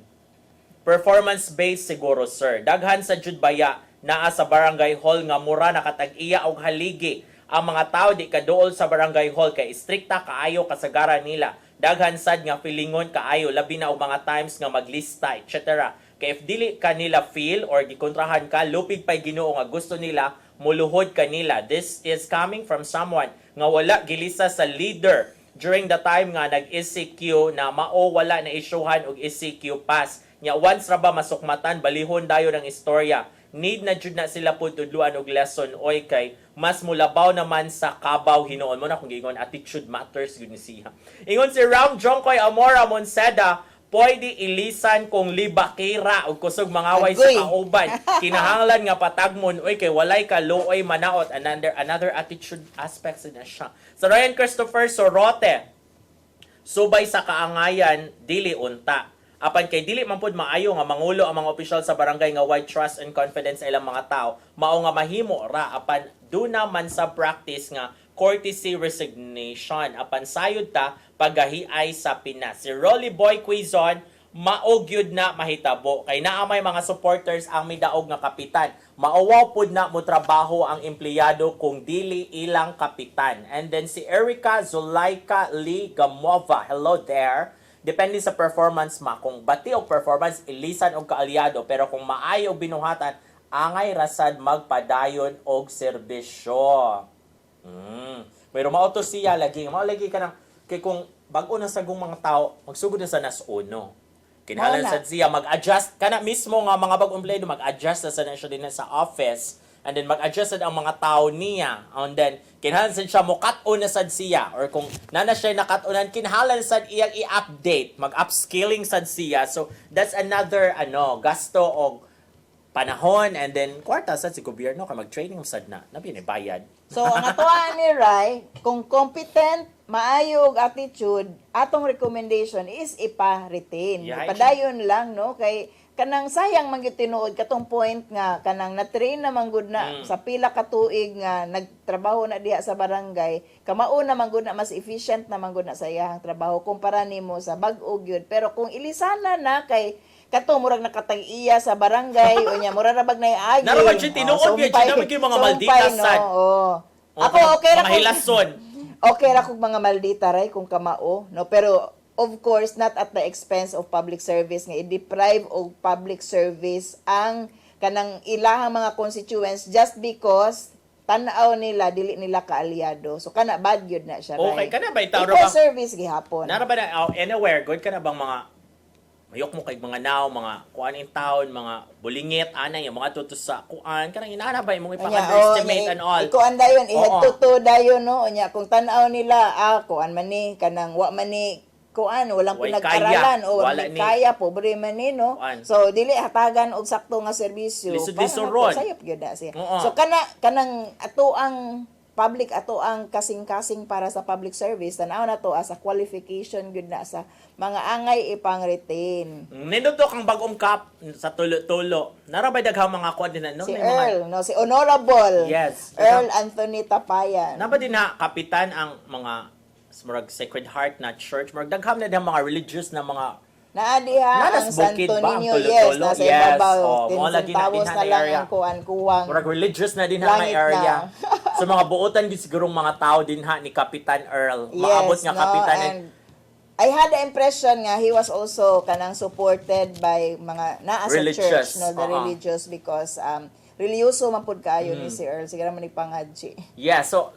performance-based siguro sir. Daghan sa Judbaya naa sa barangay hall nga mura nakatag-iya og haligi. Ang mga tao di kaduol sa barangay hall kay istrikta kaayo kasagaran nila. Daghan sad nga feelingon kaayo labi na og mga times nga maglista etc. Kay if dili ka nila feel or gikontrahan ka, lupig pay Ginoo nga gusto nila muluhod kanila. This is coming from someone nga wala gilisa sa leader during the time nga nag-ECQ na mao wala na isyuhan og ECQ pass. Nya once ra ba masukmatan, balihon dayon ang istorya. Need na jud na sila pud tudluan og lesson oy kay mas mulabaw naman sa kabaw hinuon mo na kung giingon attitude matters gud ni siya. Ingon si Ram Jongkoy Amora Monseda, pwede ilisan kung libakira o kusog mangaway sa kauban. Kinahanglan nga patagmon, oy kay walay ka looy manaot. Another attitude aspects na siya. So Ryan Christopher Sorote, subay sa kaangayan, dili unta. Apan kay dili man pud maayo nga mangulo ang mga opisyal sa barangay nga wide trust and confidence sa ilang mga tao, mao nga mahimo ra apan duna man sa practice nga courtesy resignation apan sayod ta paggahiay sa Pinas. Si Rolly Boy Quizon maog yun na mahitabo kay naa may mga supporters ang midaog nga kapitan. Maawaw pud na mo trabaho ang empleyado kung dili ilang kapitan. And then si Erica Zulaika Lee Gamova, hello there. Depende sa performance ma. Kung bati og performance, ilisan og kaalyado. Pero kung maayo og binuhatan, angay rasad magpadayon og serbisyo. Pero mauto siya lagi. Lagi ka ng, kay kung bago na sagong mga tao, magsugod na sa nas-uno. Kinahanglan sad siya mag-adjust. Kana mismo nga mga bagong empleyado, mag-adjust na siya din sa office. And then mag-adjust ang mga tao niya. And then, kinahanglan siya mo cut-on na sad siya. Or kung nana siya nakat-onan, kinahanglan sad iyang i-update. Mag-upskilling sad siya. So, that's another gasto o panahon. And then, kwarta sad si gobyerno kay mag-training sad na. Nabinibayad. So, ang atuan ni Rai, kung competent, maayo og attitude, atong recommendation is ipa-retain. Yeah, Ipadayon lang, no? Kay kanang sayang man gyud tinuod katong point nga kanang na-train na manggod na sa pila ka tuig nga nagtrabaho na diha sa barangay, kamao na manggod na mas efficient na manggod na sa iyang trabaho kumpara nimo sa bag-o gyud. Pero kung ilisana na kay kato murag nakatag-iya sa barangay unya mura ra bag nay agi. Naraman siya tinuod gyud siya mga maldita sad. Ako okay ra mga hilason. Okay ra kog mga maldita ray kung kamao, no? Pero of course, not at the expense of public service nga i-deprive of public service ang kanang ilahang mga constituents just because tan-aw nila dili nila kaalyado. So kana bad gyud na siya. Okay, right? kana ba itaw Equal service gihapon. Nara ba na anywhere good kana bang mga mayok mo kay mga naw, mga kuan in town, mga bulingit, anay, yung mga tutos sa kuan, kanang inana ba imong ipaka-underestimate and all. Ikuan dayon, Oo. ihead to dayon, no? Unya, kung tanaw nila, kuan man ni, kanang wa man ni, kuan, walang Way pinag-aralan, kaya. o Wala wala ni. kaya, pobre man ni, no? Kuan. So, dili hatagan og sakto nga serbisyo. Lisod-lisod Para ron. sayop gyud na siya. Oo. So, kanang ato ang public, ato ang kasing-kasing para sa public service, tanaw na to as a qualification gyud na sa mga angay ipang-retain. Ninuto kang bagong kap sa tulo-tulo. Narabay daghang mga kuan din no? Si May mga Earl, no? Si Honorable Yes. Earl Anthony Tapayan. Naba din na kapitan ang mga murag Sacred Heart na church, murag dagham na mga religious na mga Naadiha ang Nanas Bukid Santo ba ang Niño, tulo-tulo? yes, nasa Yes, ibabaw. mo lagi na din Centavos na na lang area. ang kuwan-kuwang. murag religious na din ha nga Langit area. na. So mga buotan din sigurong mga tao din ha ni Kapitan Earl. Yes, Maabot nga no, kapitan and I had the impression nga he was also kanang supported by mga naa sa Religious, church, no, the religious, because religyoso man pud kaayo ni si Earl, siguro man ipangadji. Yeah, so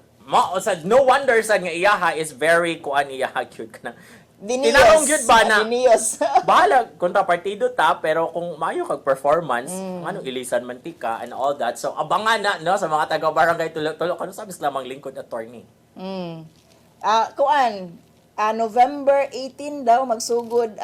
no wonder sa nga iyaha is very kuan iyaha cute kana. Tinanong yun ba na- Dinios. Bahala kontra partido ta pero kung maayo kag performance, ano ilisan mantika and all that. So abangan na no sa mga taga barangay tulo-tulo kano sabis lamang lingkod attorney. November 18 daw magsugod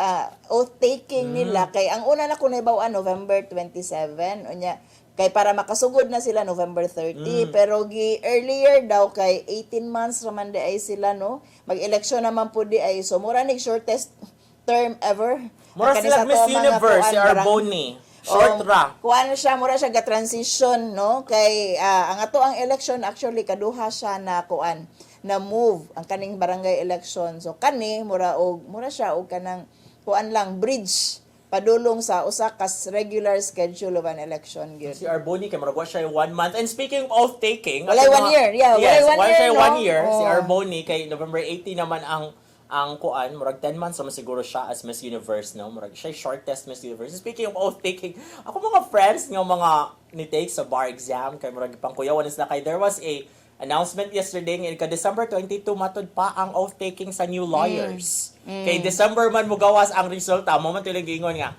oath taking nila kay ang una na ko naibaw November 27 unya kay para makasugod na sila November 30 pero earlier daw kay 18 months raman di ay sila no mag-eleksyon naman po di ay so mura ning shortest term ever. Mura Kani sila sa Miss to, mga Universe si kuan, barang- Arboni. Short ra. Kuan siya, mura siya ga-transition, no? Kay, ang ato ang election, actually, kaduha siya na kuan, na move, ang kaning barangay election. So, kani, mura siya, og kanang, kuan lang, bridge, padulong sa usa ka regular schedule of an election, gyud. Si Arboni kay murag wa siya 1 month. And speaking of oath taking, Walay 1 year, yeah, yes, walay 1 wala year, siya no? 1 year. Si Oh. Arboni kay November 18 naman ang kuan, murag 10 months naman siguro siya as Miss Universe, no? Murag siya shortest Miss Universe. Speaking of oath taking, ako mga friends nga mga ni-take sa bar exam kay murag pang kuyawan is na kay there was a announcement yesterday nga December 22 matud pa ang oath taking sa new lawyers. Kay December man mo gawas ang resulta, mo man tulig ingon nga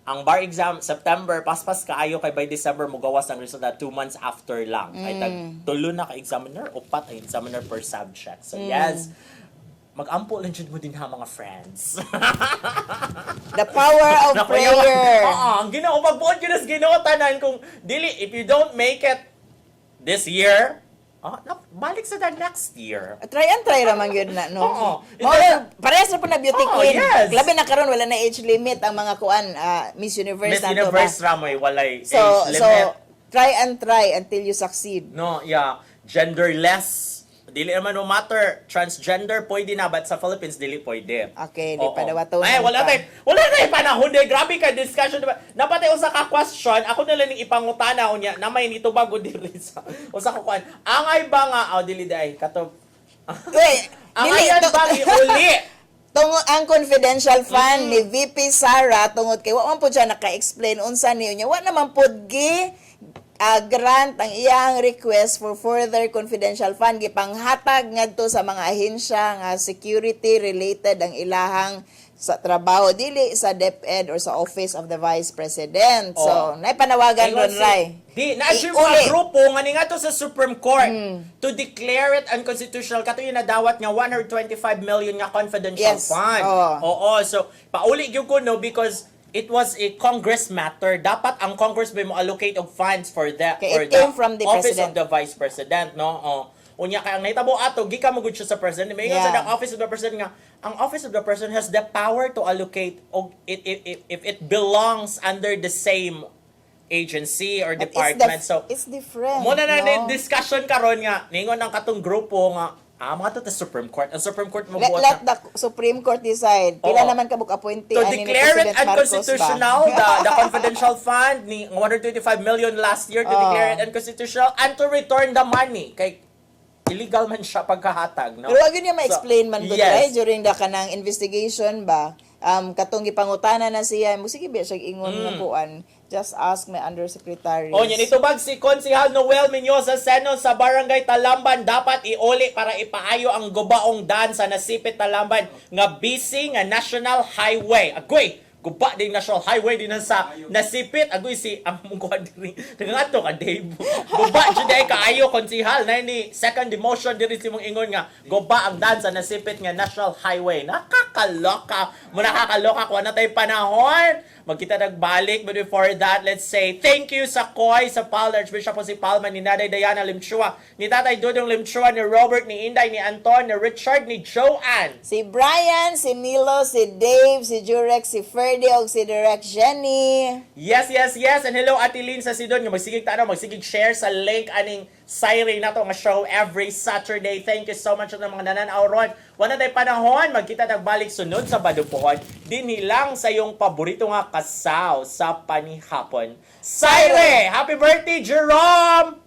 ang bar exam September paspas kaayo kay by December mo gawas ang resulta 2 months after lang. Ay tag tulo na ka examiner, upat ay examiner per subject. So yes, mag-ampo lang dyan mo din ha mga friends. The power of prayer. Ang ginoo, magbuot ko na sa ginoo, tanan kung dili, if you don't make it this year, balik sa the next year. Try raman yun na, no? Oo. Parehas na po na beauty Oo, queen. yes. Labi na karon wala na age limit ang mga kuan, Miss Universe Miss na to ba? Universe ramoy, walay So, age limit. try until you succeed. No, yeah. Genderless. Dili naman no matter. Transgender, pwede na. But sa Philippines, dili pwede. Okay, di Oo. pa dawato. Ay, wala tayo panahon. Grabe ka discussion. Diba? Napatay usa ka question. Ako na lang ipangutana. Unya, na may nito bago dili sa usa ka kuan. Angay ba nga, dili day. Kato. Wait, Angay yan bang iuli? ang confidential fund ni VP Sara tungod kay wa man pud siya naka-explain unsa niya. Wa naman pud grant ang iyang request for further confidential fund gipanghatag ngadto sa mga ahensya nga security related ang ilahang sa trabaho dili sa DepEd or sa Office of the Vice President. So, naipanawagan ron ray. Na-achieve mga grupo nga ni nga to sa Supreme Court to declare it unconstitutional. Kato yung nadawat nga 125 million nga confidential Yes. fund. Oo. So, pauli gyud ko no because it was a Congress matter. Dapat ang Congress ba mo allocate of funds for the Okay, it came from the Office President. of the Vice President, no? Unya kay ang nahitabo ato, gika mo gud siya sa President. May ingon sa ang Office of the President nga, ang Office of the President has the power to allocate if it belongs under the same agency or department. So, it's different. muna na no? discussion karon nga ningon ang katong grupo nga mga to the Supreme Court. Ang Supreme Court mo Let the Supreme Court decide. Pila Oo. naman kabuk appointee to ani ni declare it President Marcos ba? unconstitutional, the confidential fund ni 125 million last year to declare it unconstitutional and to return the money kay illegal man siya pagkahatag, no? Pero wag yun niya ma-explain man good yes. right during the kanang investigation ba. Katong gipangutana na siya, mo sige ba siya ingon nga kuan. Just ask my undersecretary. O, yan itubag si Konsehal Noel Menyoza Seno sa Barangay Talamban dapat iuli para ipaayo ang gubaong daan sa nasipit Talamban nga busy nga National Highway. Agoy, guba din national highway din sa nasipit agoy si ang mungkuan diri nga to ka Dave guba jud ay kaayo konsihal na ni second demotion diri si mong ingon nga guba ang daan sa nasipit nga national highway. Nakakaloka kuha na tay panahon magkita nagbalik. But before that, let's say thank you sa Koy, sa Pal, Archbishop po si Palma, ni Naday Diana Limchua, ni Tatay Dudong Limchua, ni Robert, ni Inday, ni Anton, ni Richard, ni Joanne. Si Brian, si Nilo, si Dave, si Jurek, si Ferdy, o si Direct Jenny. Yes. And hello, Ate Lynn sa Sidon. Magsigig share sa link aning Sairi na to nga show every Saturday. Thank you so much sa mga nananaw ron. Wala tayo panahon, magkita nagbalik sunod sa Badupuhon. Dinilang sa iyong paborito nga kasaw sa panihapon. Sairi! Happy birthday, Jerome!